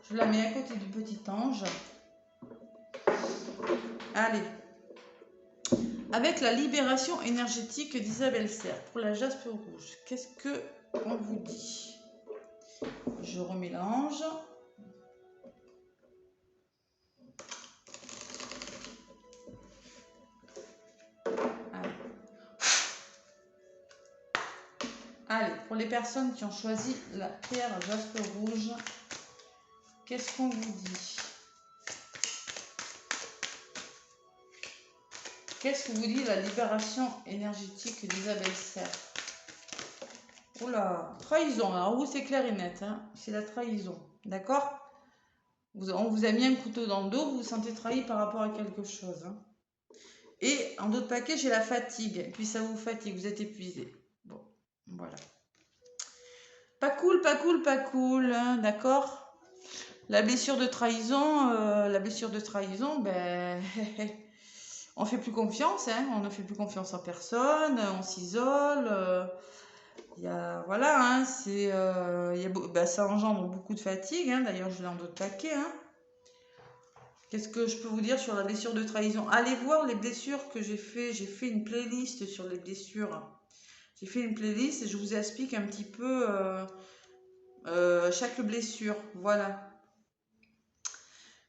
Je la mets à côté du petit ange. Allez. Avec la libération énergétique d'Isabelle Serre pour la jaspe rouge, qu'est-ce que on vous dit? Je remélange. Allez, pour les personnes qui ont choisi la pierre jaspe rouge, qu'est-ce qu'on vous dit? Qu'est-ce que vous dit la libération énergétique d'Isabelle Serre? Oula, trahison. Alors vous, c'est clair et net, hein, c'est la trahison, d'accord? On vous a mis un couteau dans le dos, vous vous sentez trahi par rapport à quelque chose. Hein. Et en d'autres paquets, j'ai la fatigue. Et puis ça vous fatigue, vous êtes épuisé. Bon, voilà. Pas cool, hein, d'accord? La blessure de trahison, ben, on fait plus confiance, hein, on ne fait plus confiance en personne, on s'isole. Voilà, hein, ça engendre beaucoup de fatigue, hein, d'ailleurs je l'ai en d'autres paquets. Hein. Qu'est-ce que je peux vous dire sur la blessure de trahison? Allez voir les blessures que j'ai fait une playlist sur les blessures. J'ai fait une playlist et je vous explique un petit peu chaque blessure, voilà.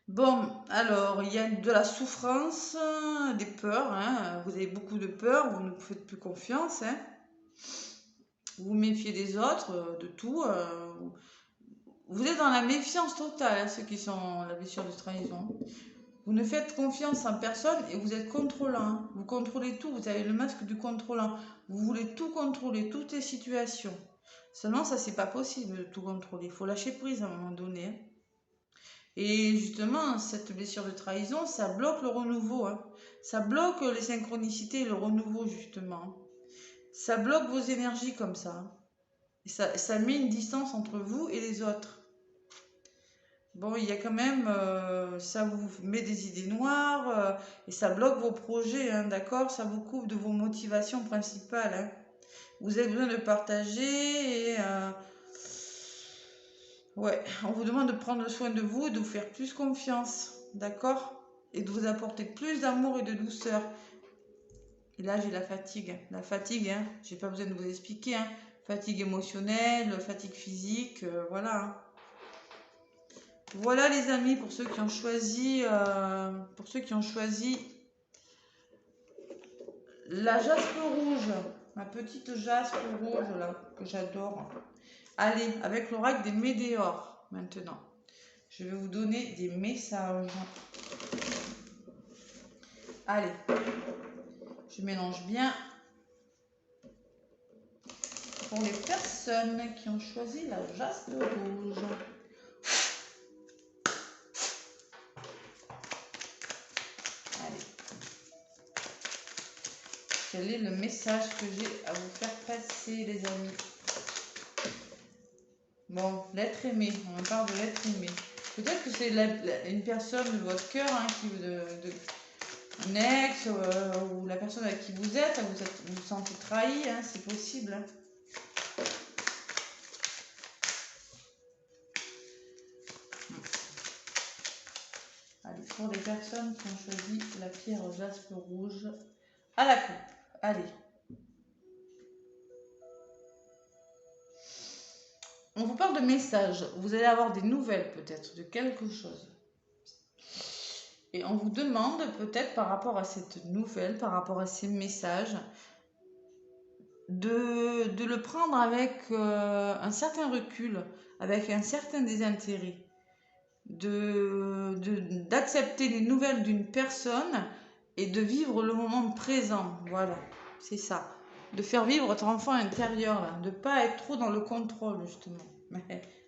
Bon, alors, il y a de la souffrance, des peurs, hein. Vous avez beaucoup de peur, vous ne vous faites plus confiance, hein. Vous vous méfiez des autres, de tout. Vous êtes dans la méfiance totale, hein, ceux qui sont la blessure de trahison. Vous ne faites confiance en personne et vous êtes contrôlant. Hein. Vous contrôlez tout, vous avez le masque du contrôlant. Vous voulez tout contrôler, toutes les situations. Seulement, ça, c'est pas possible de tout contrôler. Il faut lâcher prise à un moment donné. Hein. Et justement, cette blessure de trahison, ça bloque le renouveau. Hein. Ça bloque les synchronicités et le renouveau, justement. Ça bloque vos énergies comme ça. Et ça met une distance entre vous et les autres. Bon, il y a quand même, ça vous met des idées noires et ça bloque vos projets, hein, d'accord? Ça vous coupe de vos motivations principales. Hein. Vous avez besoin de partager et Ouais, on vous demande de prendre soin de vous et de vous faire plus confiance, d'accord? Et de vous apporter plus d'amour et de douceur. Et là, j'ai la fatigue. La fatigue, hein, j'ai pas besoin de vous expliquer, hein. Fatigue émotionnelle, fatigue physique, voilà. Hein. Voilà les amis, pour ceux qui ont choisi, la jaspe rouge, ma petite jaspe rouge là, que j'adore. Allez, avec l'oracle des météores maintenant. Je vais vous donner des messages. Allez, je mélange bien. Pour les personnes qui ont choisi la jaspe rouge. Allez. Quel est le message que j'ai à vous faire passer, les amis? Bon, l'être aimé, on parle de l'être aimé. Peut-être que c'est une personne de votre cœur, hein, un ex, ou la personne avec qui vous êtes, vous vous sentez trahi, hein, c'est possible. Hein. Allez, pour les personnes qui ont choisi la pierre jaspe rouge à la coupe. Allez. On vous parle de messages. Vous allez avoir des nouvelles peut-être de quelque chose. Et on vous demande peut-être par rapport à cette nouvelle, par rapport à ces messages, de le prendre avec un certain recul, avec un certain désintérêt, d'accepter les nouvelles d'une personne et de vivre le moment présent. Voilà, c'est ça. De faire vivre votre enfant intérieur, là, de ne pas être trop dans le contrôle, justement.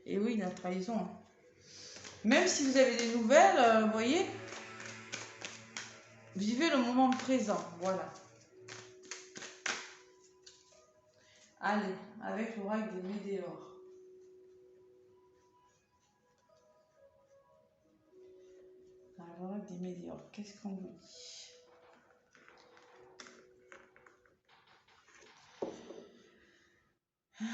Et oui, la trahison. Hein. Même si vous avez des nouvelles, vous voyez, vivez le moment présent. Voilà. Allez, avec l'oracle des météores. L'oracle des météores, qu'est-ce qu'on vous dit? Alors,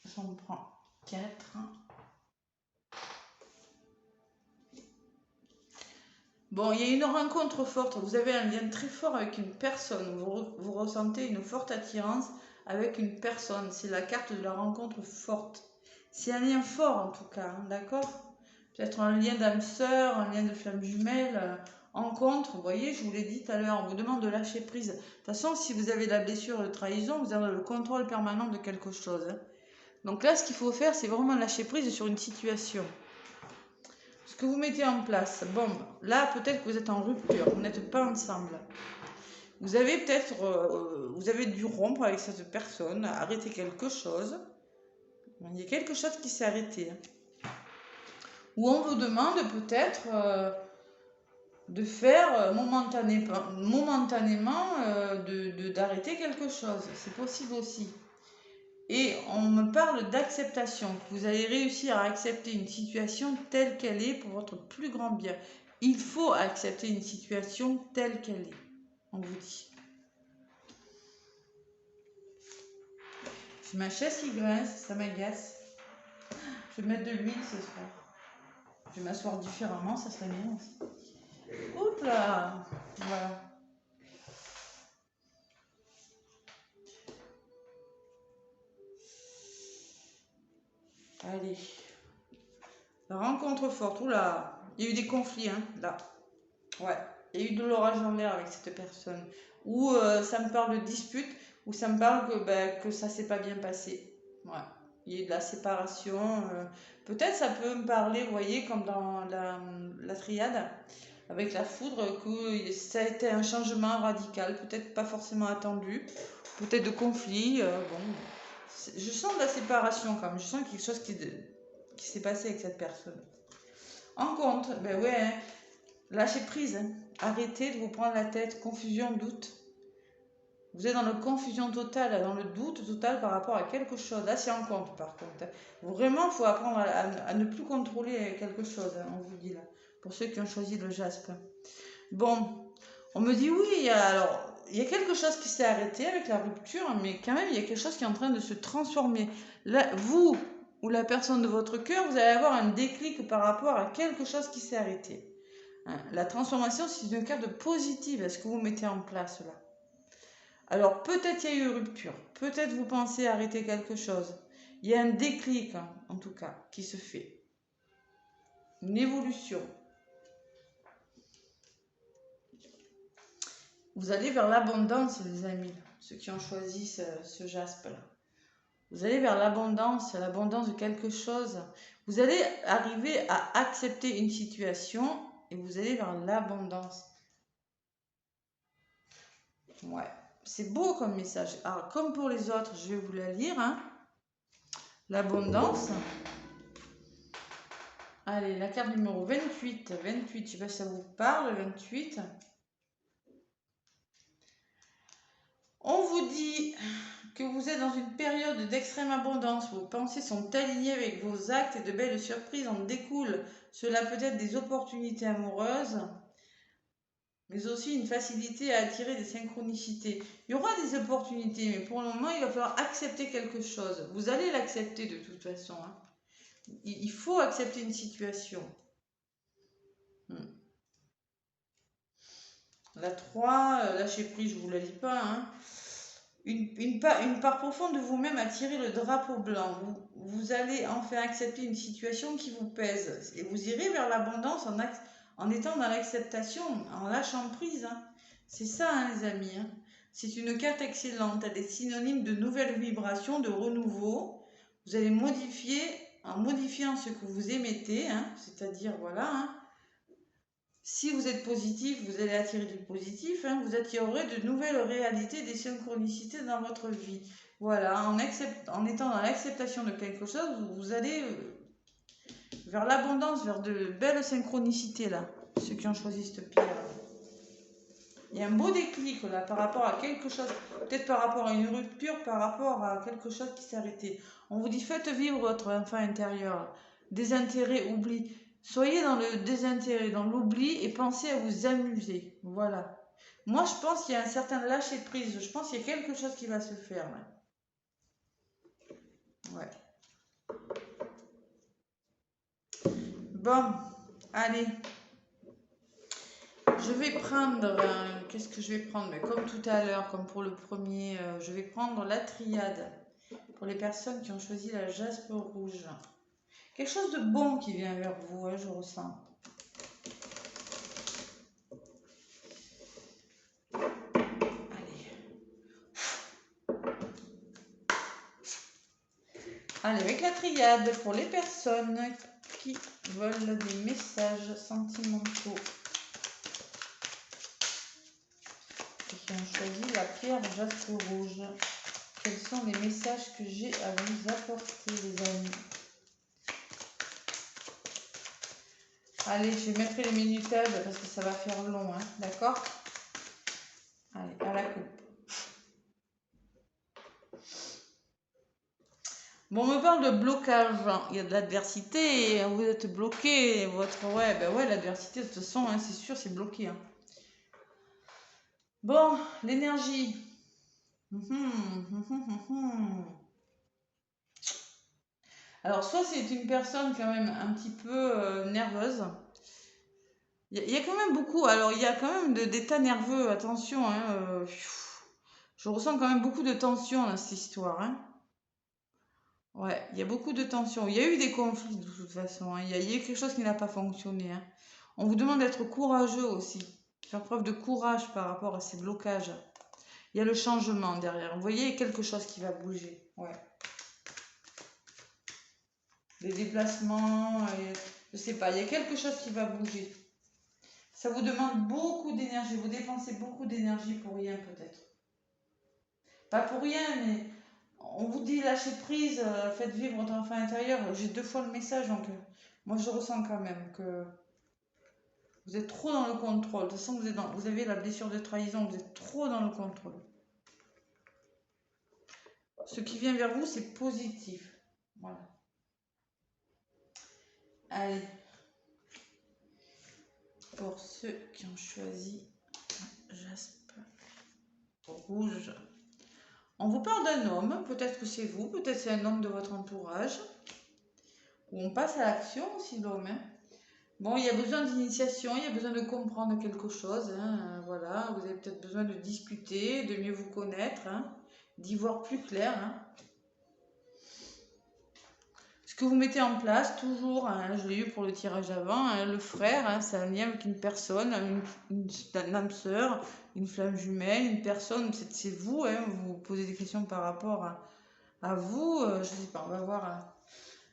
j'en prends 4. Bon, il y a une rencontre forte. Vous avez un lien très fort avec une personne. Vous ressentez une forte attirance avec une personne. C'est la carte de la rencontre forte. C'est un lien fort en tout cas, hein, d'accord? Peut-être un lien d'âme sœur, un lien de flamme jumelle. Rencontre, vous voyez, je vous l'ai dit tout à l'heure, on vous demande de lâcher prise. De toute façon, si vous avez la blessure de trahison, vous avez le contrôle permanent de quelque chose. Hein. Donc là, ce qu'il faut faire, c'est vraiment lâcher prise sur une situation. Ce que vous mettez en place, bon, là peut-être que vous êtes en rupture, vous n'êtes pas ensemble. Vous avez peut-être, vous avez dû rompre avec cette personne, arrêter quelque chose. Il y a quelque chose qui s'est arrêté. Ou on vous demande peut-être de faire momentanément d'arrêter quelque chose. C'est possible aussi. Et on me parle d'acceptation, que vous allez réussir à accepter une situation telle qu'elle est pour votre plus grand bien. Il faut accepter une situation telle qu'elle est, on vous dit. J'ai ma chaise qui grince, ça m'agace. Je vais mettre de l'huile ce soir. Je vais m'asseoir différemment, ça serait bien aussi. Oups là, voilà. Allez. La rencontre forte. Oula, il y a eu des conflits, hein, là. Ouais, il y a eu de l'orage en l'air avec cette personne. Ou ça me parle de dispute, ou ça me parle que ça s'est pas bien passé. Ouais, il y a eu de la séparation. Peut-être ça peut me parler, vous voyez, comme dans la triade, avec la foudre, que ça a été un changement radical, peut-être pas forcément attendu, peut-être de conflit. Bon, je sens de la séparation quand même, je sens quelque chose qui s'est passé avec cette personne. En compte, ben ouais, hein, lâchez prise, hein. Arrêtez de vous prendre la tête, confusion, doute. Vous êtes dans la confusion totale, dans le doute total par rapport à quelque chose. Là, c'est en compte par contre. Vraiment, il faut apprendre à ne plus contrôler quelque chose, hein, on vous dit là, pour ceux qui ont choisi le jaspe. Bon, on me dit oui, alors, il y a quelque chose qui s'est arrêté avec la rupture, mais quand même, il y a quelque chose qui est en train de se transformer. Là, vous ou la personne de votre cœur, vous allez avoir un déclic par rapport à quelque chose qui s'est arrêté. Hein, la transformation, c'est une carte positive. Est-ce que vous mettez en place là? Alors, peut-être il y a eu rupture. Peut-être vous pensez arrêter quelque chose. Il y a un déclic, hein, en tout cas, qui se fait. Une évolution. Vous allez vers l'abondance, les amis, ceux qui ont choisi ce jaspe-là. Vous allez vers l'abondance de quelque chose. Vous allez arriver à accepter une situation et vous allez vers l'abondance. Ouais, c'est beau comme message. Alors, comme pour les autres, je vais vous la lire. Hein. L'abondance. Allez, la carte numéro 28. 28, je ne sais pas si ça vous parle, 28. On vous dit que vous êtes dans une période d'extrême abondance. Vos pensées sont alignées avec vos actes et de belles surprises en découlent. Cela peut être des opportunités amoureuses, mais aussi une facilité à attirer des synchronicités. Il y aura des opportunités, mais pour le moment, il va falloir accepter quelque chose. Vous allez l'accepter de toute façon. Hein. Il faut accepter une situation. La 3, lâcher prise, je ne vous la lis pas. Hein. Une part profonde de vous-même a tiré le drapeau blanc. Vous allez enfin accepter une situation qui vous pèse. Et vous irez vers l'abondance en étant dans l'acceptation, en lâchant prise. Hein. C'est ça, hein, les amis. Hein. C'est une carte excellente. Elle est synonyme de nouvelles vibrations, de renouveau. Vous allez modifier, en modifiant ce que vous émettez, hein, c'est-à-dire, voilà, hein, si vous êtes positif, vous allez attirer du positif, hein, vous attirerez de nouvelles réalités, des synchronicités dans votre vie. Voilà, en étant dans l'acceptation de quelque chose, vous allez vers l'abondance, vers de belles synchronicités là, ceux qui ont choisi cette pierre. Il y a un beau déclic là par rapport à quelque chose, peut-être par rapport à une rupture, par rapport à quelque chose qui s'est arrêté. On vous dit faites vivre votre enfant intérieur, désintérêt, oubli. Soyez dans le désintérêt, dans l'oubli et pensez à vous amuser. Voilà. Moi, je pense qu'il y a un certain lâcher prise. Je pense qu'il y a quelque chose qui va se faire. Ouais. Bon, allez. Je vais prendre, qu'est-ce que je vais prendre? Mais comme tout à l'heure, comme pour le premier, je vais prendre la triade. Pour les personnes qui ont choisi la jaspe rouge. Quelque chose de bon qui vient vers vous, hein, je ressens. Allez, avec la triade, pour les personnes qui veulent des messages sentimentaux et qui ont choisi la pierre jaspe rouge. Quels sont les messages que j'ai à vous apporter, les amis? Allez, je vais mettre les minutages parce que ça va faire long, hein, d'accord? Allez, à la coupe. Bon, on me parle de blocage, il y a de l'adversité, vous êtes bloqué, ouais, ben ouais, l'adversité, de toute façon, hein, c'est sûr, c'est bloqué. Hein. Bon, l'énergie. Alors, soit c'est une personne quand même un petit peu nerveuse. Il y a quand même beaucoup, alors il y a quand même d'états nerveux, attention, hein, je ressens quand même beaucoup de tension dans cette histoire. Hein. Ouais, il y a beaucoup de tensions. Il y a eu des conflits de toute façon. Hein. Il y a quelque chose qui n'a pas fonctionné. Hein. On vous demande d'être courageux aussi. Faire preuve de courage par rapport à ces blocages. Il y a le changement derrière. Vous voyez, il y a quelque chose qui va bouger. Ouais. Les déplacements, je sais pas, il y a quelque chose qui va bouger. Ça vous demande beaucoup d'énergie. Vous dépensez beaucoup d'énergie pour rien peut-être. Pas pour rien, mais on vous dit lâcher prise, faites vivre votre enfant intérieur. J'ai 2 fois le message, donc moi je ressens quand même que vous êtes trop dans le contrôle. De toute façon, vous avez la blessure de trahison, vous êtes trop dans le contrôle. Ce qui vient vers vous, c'est positif. Voilà. Allez. Pour ceux qui ont choisi jaspe. rouge. On vous parle d'un homme, peut-être que c'est vous, peut-être c'est un homme de votre entourage. Ou on passe à l'action aussi, l'homme. Hein. Bon, il y a besoin d'initiation, il y a besoin de comprendre quelque chose. Hein, voilà, vous avez peut-être besoin de discuter, de mieux vous connaître, hein, d'y voir plus clair. Hein. Ce que vous mettez en place, toujours, hein, je l'ai eu pour le tirage avant, hein, le frère, hein, c'est un lien avec une personne, une âme sœur, une flamme jumelle, une personne, c'est vous, hein, vous vous posez des questions par rapport à vous, je sais pas, on va voir. Hein.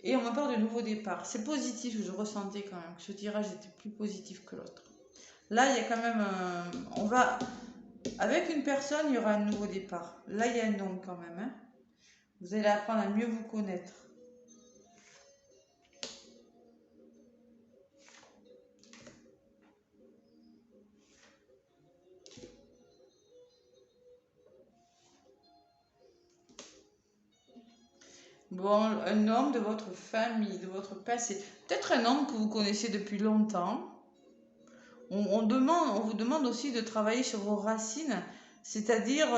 Et on me parle de nouveau départ. C'est positif, je ressentais quand même que ce tirage était plus positif que l'autre. Là, il y a quand même on va, avec une personne, il y aura un nouveau départ. Là, il y a un homme quand même. Hein. Vous allez apprendre à mieux vous connaître. Bon, un homme de votre famille, de votre passé. Peut-être un homme que vous connaissez depuis longtemps. On vous demande aussi de travailler sur vos racines, c'est-à-dire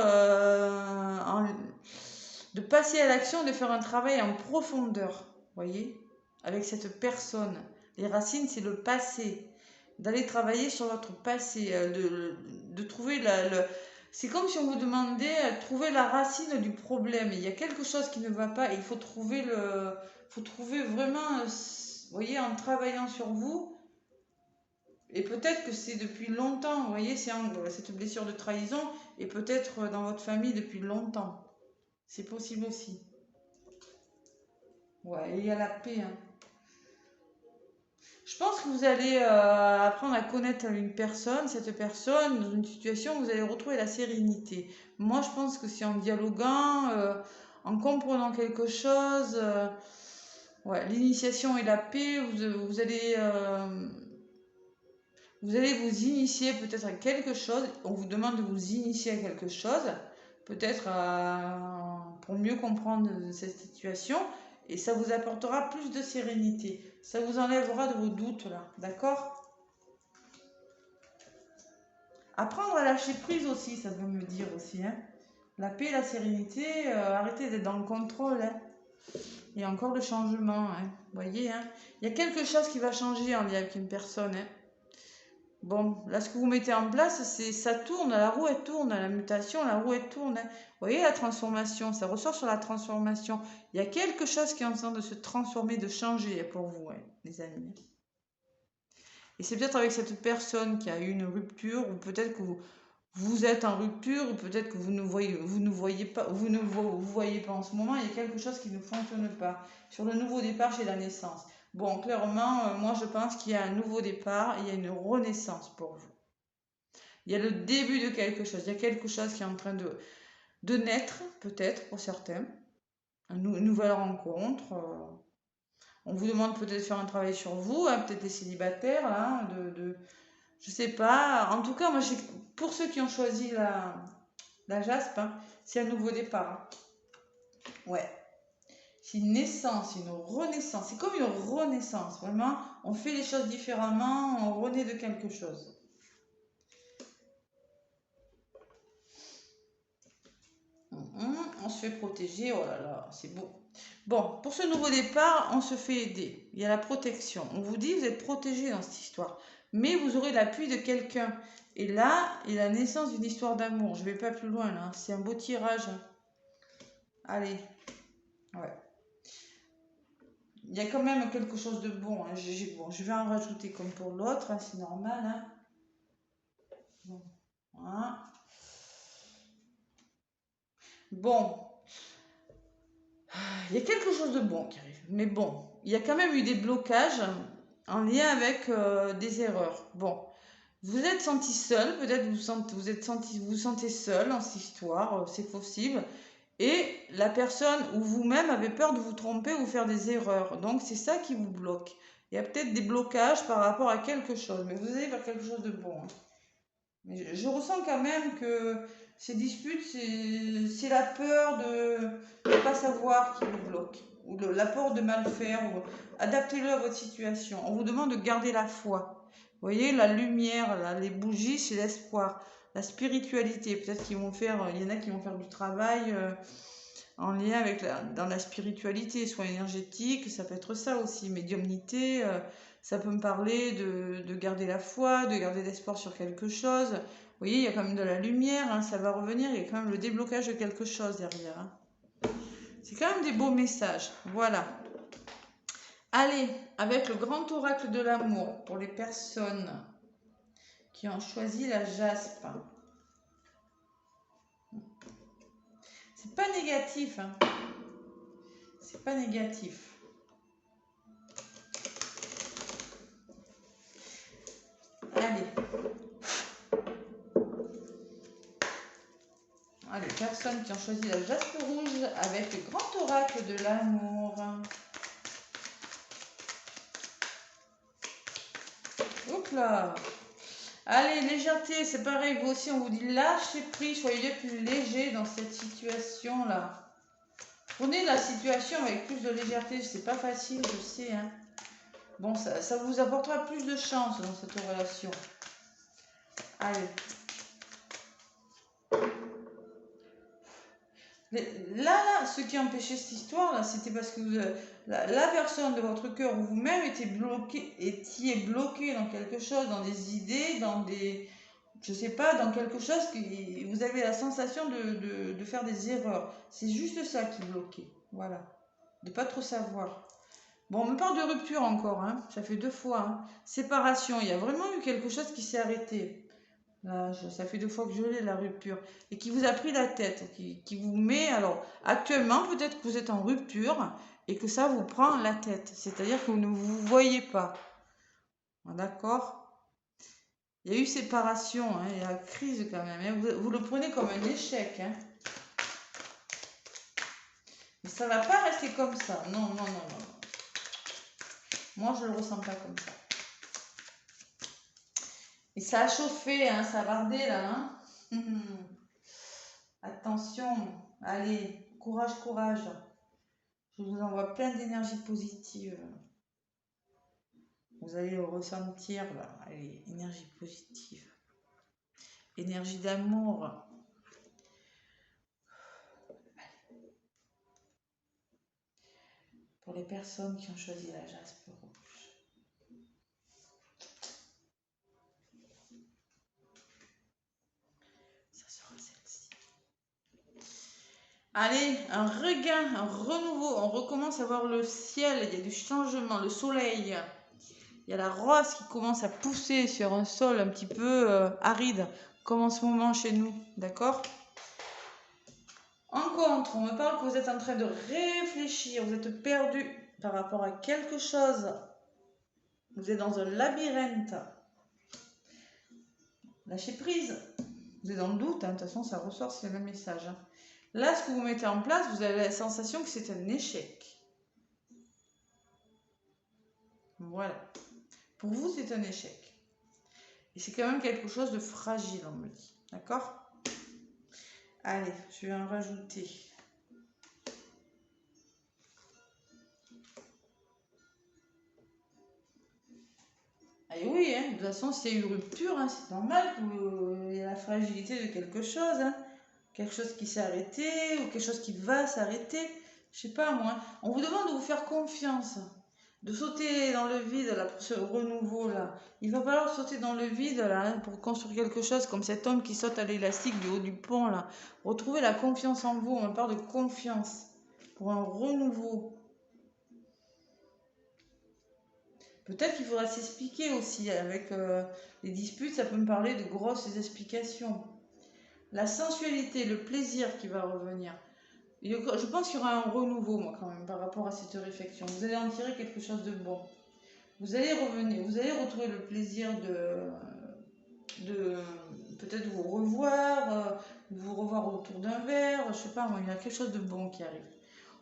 de passer à l'action, de faire un travail en profondeur, voyez, avec cette personne. Les racines, c'est le passé. D'aller travailler sur votre passé, de trouver c'est comme si on vous demandait de trouver la racine du problème. Il y a quelque chose qui ne va pas et il faut trouver vraiment, vous voyez, en travaillant sur vous. Et peut-être que c'est depuis longtemps, vous voyez, cette blessure de trahison est peut-être dans votre famille depuis longtemps. C'est possible aussi. Ouais, il y a la paix. Hein. Je pense que vous allez apprendre à connaître une personne, cette personne, dans une situation où vous allez retrouver la sérénité. Moi, je pense que c'est en dialoguant, en comprenant quelque chose, ouais, l'initiation et la paix, vous allez vous initier peut-être à quelque chose. On vous demande de vous initier à quelque chose, peut-être pour mieux comprendre cette situation. Et ça vous apportera plus de sérénité. Ça vous enlèvera de vos doutes là, d'accord? Apprendre à lâcher prise aussi, ça veut me dire aussi. Hein. La paix, la sérénité, arrêtez d'être dans le contrôle. Hein. Il y a encore le changement. Hein. Vous voyez, hein. Il y a quelque chose qui va changer en lien avec une personne. Hein. Bon, là, ce que vous mettez en place, ça tourne, la roue, elle tourne, la mutation, la roue, elle tourne. Hein. Vous voyez la transformation, ça ressort sur la transformation. Il y a quelque chose qui est en train de se transformer, de changer pour vous, hein, les amis. Et c'est peut-être avec cette personne qui a eu une rupture, ou peut-être que vous êtes en rupture, ou peut-être que vous ne voyez pas en ce moment, il y a quelque chose qui ne fonctionne pas. Sur le nouveau départ chez la naissance. Bon, clairement, moi je pense qu'il y a un nouveau départ, il y a une renaissance pour vous. Il y a le début de quelque chose, il y a quelque chose qui est en train de naître, peut-être pour certains. Une nouvelle rencontre. On vous demande peut-être de faire un travail sur vous, hein, peut-être les célibataires, hein, je sais pas. En tout cas, moi, pour ceux qui ont choisi la jaspe, hein, c'est un nouveau départ. Hein. Ouais. C'est une naissance, une renaissance. C'est comme une renaissance, vraiment. On fait les choses différemment, on renaît de quelque chose. On se fait protéger, oh là là, c'est beau. Bon, pour ce nouveau départ, on se fait aider. Il y a la protection. On vous dit, vous êtes protégé dans cette histoire. Mais vous aurez l'appui de quelqu'un. Et là, il y a la naissance d'une histoire d'amour. Je ne vais pas plus loin, là. C'est un beau tirage. Allez. Ouais. Il y a quand même quelque chose de bon. Hein. Bon, je vais en rajouter comme pour l'autre, hein, c'est normal. Hein. Bon. Voilà. Bon. Il y a quelque chose de bon qui arrive. Mais bon, il y a quand même eu des blocages en lien avec des erreurs. Bon. Vous êtes senti seul, peut-être vous vous sentez seul dans cette histoire, c'est possible. Et la personne ou vous-même avez peur de vous tromper ou faire des erreurs. Donc c'est ça qui vous bloque. Il y a peut-être des blocages par rapport à quelque chose, mais vous allez vers quelque chose de bon. Hein. Mais je ressens quand même que ces disputes, c'est la peur de ne pas savoir qui vous bloque. Ou la peur de mal faire. Adaptez-le à votre situation. On vous demande de garder la foi. Vous voyez, la lumière, là, les bougies, c'est l'espoir. la spiritualité. Peut-être qu'ils vont faire, il y en a qui vont faire du travail en lien avec dans la spiritualité, soit énergétique, ça peut être ça aussi, médiumnité, ça peut me parler de garder la foi, de garder l'espoir sur quelque chose. Vous voyez, il y a quand même de la lumière, hein, ça va revenir, il y a quand même le déblocage de quelque chose derrière. Hein. C'est quand même des beaux messages, voilà. Allez, avec le grand oracle de l'amour, pour les personnes qui ont choisi la jaspe. C'est pas négatif, hein. C'est pas négatif. Allez. Allez, personnes qui ont choisi la jaspe rouge avec le grand oracle de l'amour. Hop là. Allez, légèreté, c'est pareil, vous aussi, on vous dit lâchez prise, soyez plus léger dans cette situation-là. Prenez la situation avec plus de légèreté, c'est pas facile, je sais. Hein. Bon, ça vous apportera plus de chance dans cette relation. Allez. Là, ce qui empêchait cette histoire-là, c'était parce que la personne de votre cœur ou vous-même étiez bloqué dans quelque chose, dans des idées, dans des... Je sais pas, dans quelque chose que vous avez la sensation de faire des erreurs. C'est juste ça qui bloquait. Voilà. De pas trop savoir. Bon, on me parle de rupture encore, hein. Ça fait 2 fois. Hein. Séparation, il y a vraiment eu quelque chose qui s'est arrêté. Là, ça fait 2 fois que je l'ai, la rupture. Et qui vous a pris la tête, qui vous met... Alors, actuellement, peut-être que vous êtes en rupture et que ça vous prend la tête. C'est-à-dire que vous ne vous voyez pas. D'accord ? Il y a eu séparation, hein, il y a crise quand même. Hein. Vous le prenez comme un échec. Hein. Mais ça ne va pas rester comme ça. Non, non, non, non. Moi, je ne le ressens pas comme ça. Et ça a chauffé, hein, ça a bardé là. Hein. Attention, allez, courage, courage. Je vous envoie plein d'énergie positive. Vous allez le ressentir là. Allez, énergie positive. Énergie d'amour. Pour les personnes qui ont choisi la jaspe rouge. Ça sera celle-ci. Allez, un regain, un renouveau. On recommence à voir le ciel. Il y a du changement, le soleil. Il y a la rose qui commence à pousser sur un sol un petit peu aride, comme en ce moment chez nous. D'accord ? En contre, on me parle que vous êtes en train de réfléchir. Vous êtes perdu par rapport à quelque chose. Vous êtes dans un labyrinthe. Lâchez prise. Vous êtes dans le doute, hein. De toute façon, ça ressort, c'est le même message. Hein. Là, ce que vous mettez en place, vous avez la sensation que c'est un échec. Voilà. Pour vous, c'est un échec. Et c'est quand même quelque chose de fragile, on me dit. D'accord ? Allez, je vais en rajouter. Et oui, hein, de toute façon, s'il y a eu rupture, hein, c'est normal qu'il y ait la fragilité de quelque chose. Hein. Quelque chose qui s'est arrêté ou quelque chose qui va s'arrêter. Je sais pas moi. On vous demande de vous faire confiance. De sauter dans le vide là, pour ce renouveau là. Il va falloir sauter dans le vide là hein, pour construire quelque chose comme cet homme qui saute à l'élastique du haut du pont là. Retrouver la confiance en vous. On me parle de confiance pour un renouveau. Peut-être qu'il faudra s'expliquer aussi avec les disputes. Ça peut me parler de grosses explications. La sensualité, le plaisir qui va revenir. Je pense qu'il y aura un renouveau, moi, quand même, par rapport à cette réflexion. Vous allez en tirer quelque chose de bon. Vous allez revenir, vous allez retrouver le plaisir de peut-être vous revoir autour d'un verre, je sais pas, moi, il y a quelque chose de bon qui arrive.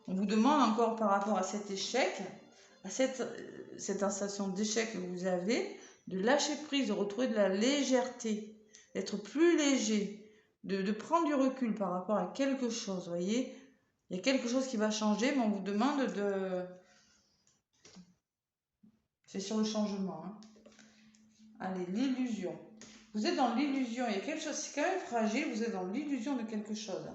On vous demande encore par rapport à cet échec, à cette sensation d'échec que vous avez, de lâcher prise, de retrouver de la légèreté, d'être plus léger, de prendre du recul par rapport à quelque chose, vous voyez. Il y a quelque chose qui va changer, mais on vous demande de... C'est sur le changement. Hein. Allez, l'illusion. Vous êtes dans l'illusion. Il y a quelque chose, c'est quand même fragile. Vous êtes dans l'illusion de quelque chose.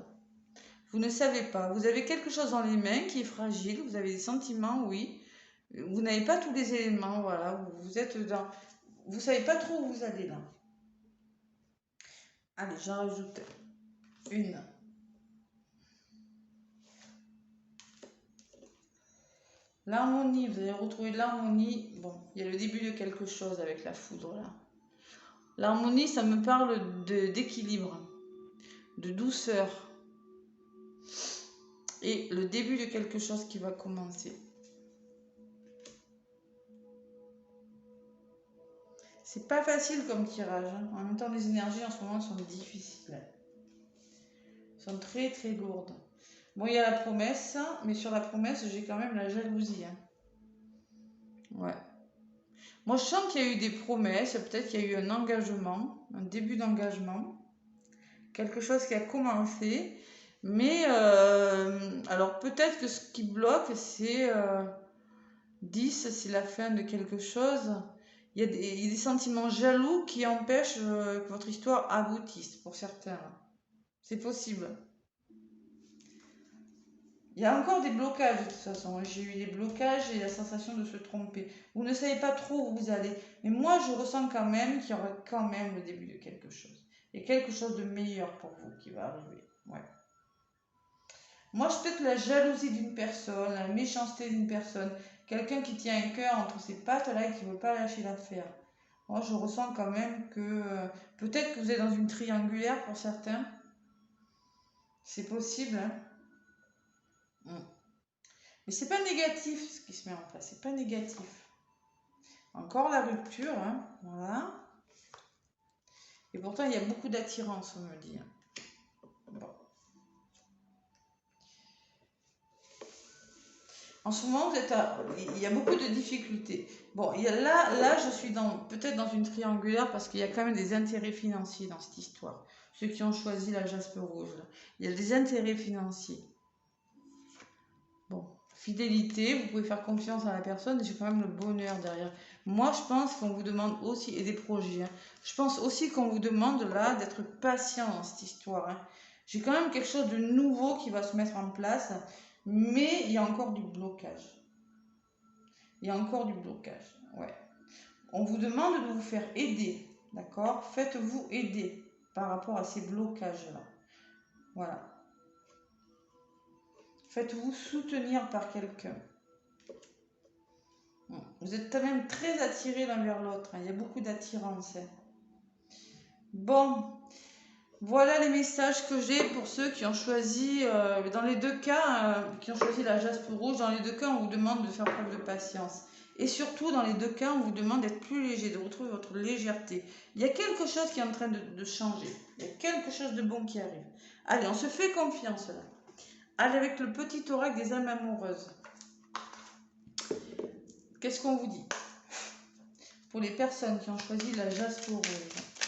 Vous ne savez pas. Vous avez quelque chose dans les mains qui est fragile. Vous avez des sentiments, oui. Vous n'avez pas tous les éléments, voilà. Vous êtes dans... Vous savez pas trop où vous allez là. Allez, j'en rajoute une. L'harmonie, vous allez retrouver l'harmonie. Bon, il y a le début de quelque chose avec la foudre là. L'harmonie, ça me parle d'équilibre, de douceur. Et le début de quelque chose qui va commencer. C'est pas facile comme tirage. Hein. En même temps, les énergies en ce moment sont difficiles. Sont très très lourdes. Bon, il y a la promesse, mais sur la promesse, j'ai quand même la jalousie. Hein. Ouais. Moi, je sens qu'il y a eu des promesses, peut-être qu'il y a eu un engagement, un début d'engagement, quelque chose qui a commencé, mais alors peut-être que ce qui bloque, c'est 10, c'est la fin de quelque chose. Il y a des sentiments jaloux qui empêchent que votre histoire aboutisse, pour certains. C'est possible. Il y a encore des blocages de toute façon. J'ai eu des blocages et la sensation de se tromper. Vous ne savez pas trop où vous allez. Mais moi, je ressens quand même qu'il y aura quand même le début de quelque chose. Il y a quelque chose de meilleur pour vous qui va arriver. Ouais. Moi, je peut-être la jalousie d'une personne, la méchanceté d'une personne. Quelqu'un qui tient un cœur entre ses pattes là et qui ne veut pas lâcher l'affaire. Moi, je ressens quand même que peut-être que vous êtes dans une triangulaire pour certains. C'est possible, hein. Mais c'est pas négatif ce qui se met en place, c'est pas négatif. Encore la rupture, hein, voilà. Et pourtant, il y a beaucoup d'attirance, on me dit. Bon. En ce moment, il y a beaucoup de difficultés. Bon, là, je suis peut-être dans une triangulaire parce qu'il y a quand même des intérêts financiers dans cette histoire. Ceux qui ont choisi la jaspe rouge, là. Il y a des intérêts financiers. Bon, fidélité, vous pouvez faire confiance à la personne, j'ai quand même le bonheur derrière. Moi, je pense qu'on vous demande aussi, et des projets, hein, je pense aussi qu'on vous demande là d'être patient dans cette histoire. Hein. J'ai quand même quelque chose de nouveau qui va se mettre en place, mais il y a encore du blocage. Il y a encore du blocage, ouais. On vous demande de vous faire aider, d'accord? Faites-vous aider par rapport à ces blocages-là. Voilà. Faites-vous soutenir par quelqu'un. Vous êtes quand même très attirés l'un vers l'autre. Hein. Il y a beaucoup d'attirance. Hein. Bon, voilà les messages que j'ai pour ceux qui ont choisi, dans les deux cas, qui ont choisi la jaspe rouge. Dans les deux cas, on vous demande de faire preuve de patience. Et surtout, dans les deux cas, on vous demande d'être plus léger, de retrouver votre légèreté. Il y a quelque chose qui est en train de changer. Il y a quelque chose de bon qui arrive. Allez, on se fait confiance là. Allez avec le petit oracle des âmes amoureuses. Qu'est-ce qu'on vous dit? Pour les personnes qui ont choisi la jaspe rouge.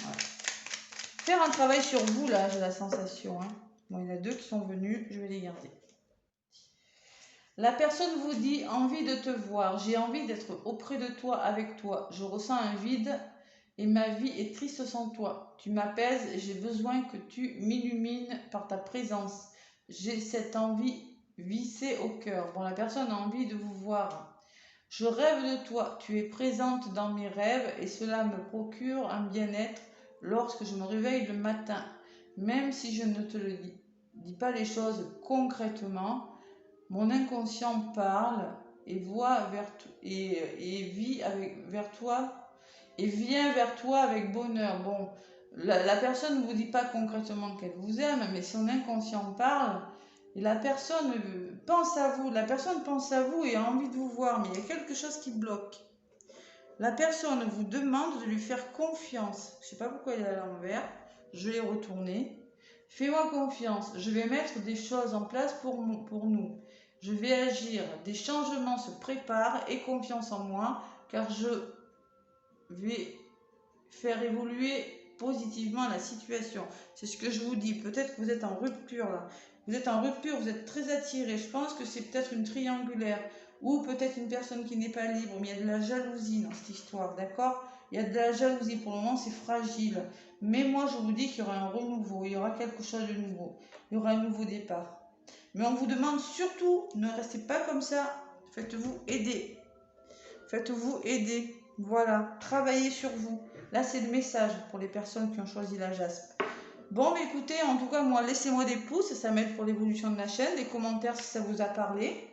Voilà. Faire un travail sur vous, là, j'ai la sensation. Hein. Bon, il y en a deux qui sont venus, je vais les garder. La personne vous dit « envie de te voir, j'ai envie d'être auprès de toi, avec toi. Je ressens un vide et ma vie est triste sans toi. Tu m'apaises, j'ai besoin que tu m'illumines par ta présence. J'ai cette envie vissée au cœur. » Bon, la personne a envie de vous voir. Je rêve de toi, tu es présente dans mes rêves et cela me procure un bien-être lorsque je me réveille le matin. Même si je ne te le dis pas les choses concrètement, mon inconscient parle et voit et vit vers toi et vient vers toi avec bonheur. Bon, la personne ne vous dit pas concrètement qu'elle vous aime, mais son inconscient parle. Et la personne pense à vous et a envie de vous voir, mais il y a quelque chose qui bloque. La personne vous demande de lui faire confiance. Je ne sais pas pourquoi elle est à l'envers, je l'ai retourné. Fais-moi confiance, je vais mettre des choses en place pour nous. Je vais agir, des changements se préparent, aie confiance en moi, car je vais faire évoluer positivement la situation. C'est ce que je vous dis, peut-être que vous êtes en rupture là. Vous êtes en rupture, vous êtes très attiré. Je pense que c'est peut-être une triangulaire ou peut-être une personne qui n'est pas libre, mais il y a de la jalousie dans cette histoire, d'accord? Il y a de la jalousie pour le moment, c'est fragile. Mais moi, je vous dis qu'il y aura un renouveau, il y aura quelque chose de nouveau. Il y aura un nouveau départ. Mais on vous demande surtout, ne restez pas comme ça. Faites-vous aider. Faites-vous aider. Voilà, travaillez sur vous. Là, c'est le message pour les personnes qui ont choisi la jaspe. Bon, mais écoutez, en tout cas, moi, laissez-moi des pouces, ça m'aide pour l'évolution de la chaîne, des commentaires si ça vous a parlé.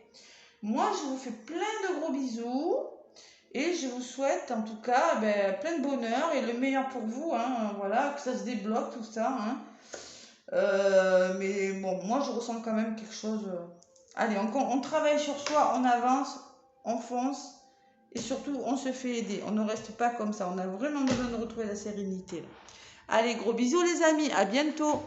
Moi, je vous fais plein de gros bisous et je vous souhaite en tout cas plein de bonheur et le meilleur pour vous, hein, voilà, que ça se débloque tout ça. Hein. Mais bon, moi, je ressens quand même quelque chose. Allez, on travaille sur soi, on avance, on fonce et surtout, on se fait aider. On ne reste pas comme ça, on a vraiment besoin de retrouver la sérénité. Allez, gros bisous les amis, à bientôt.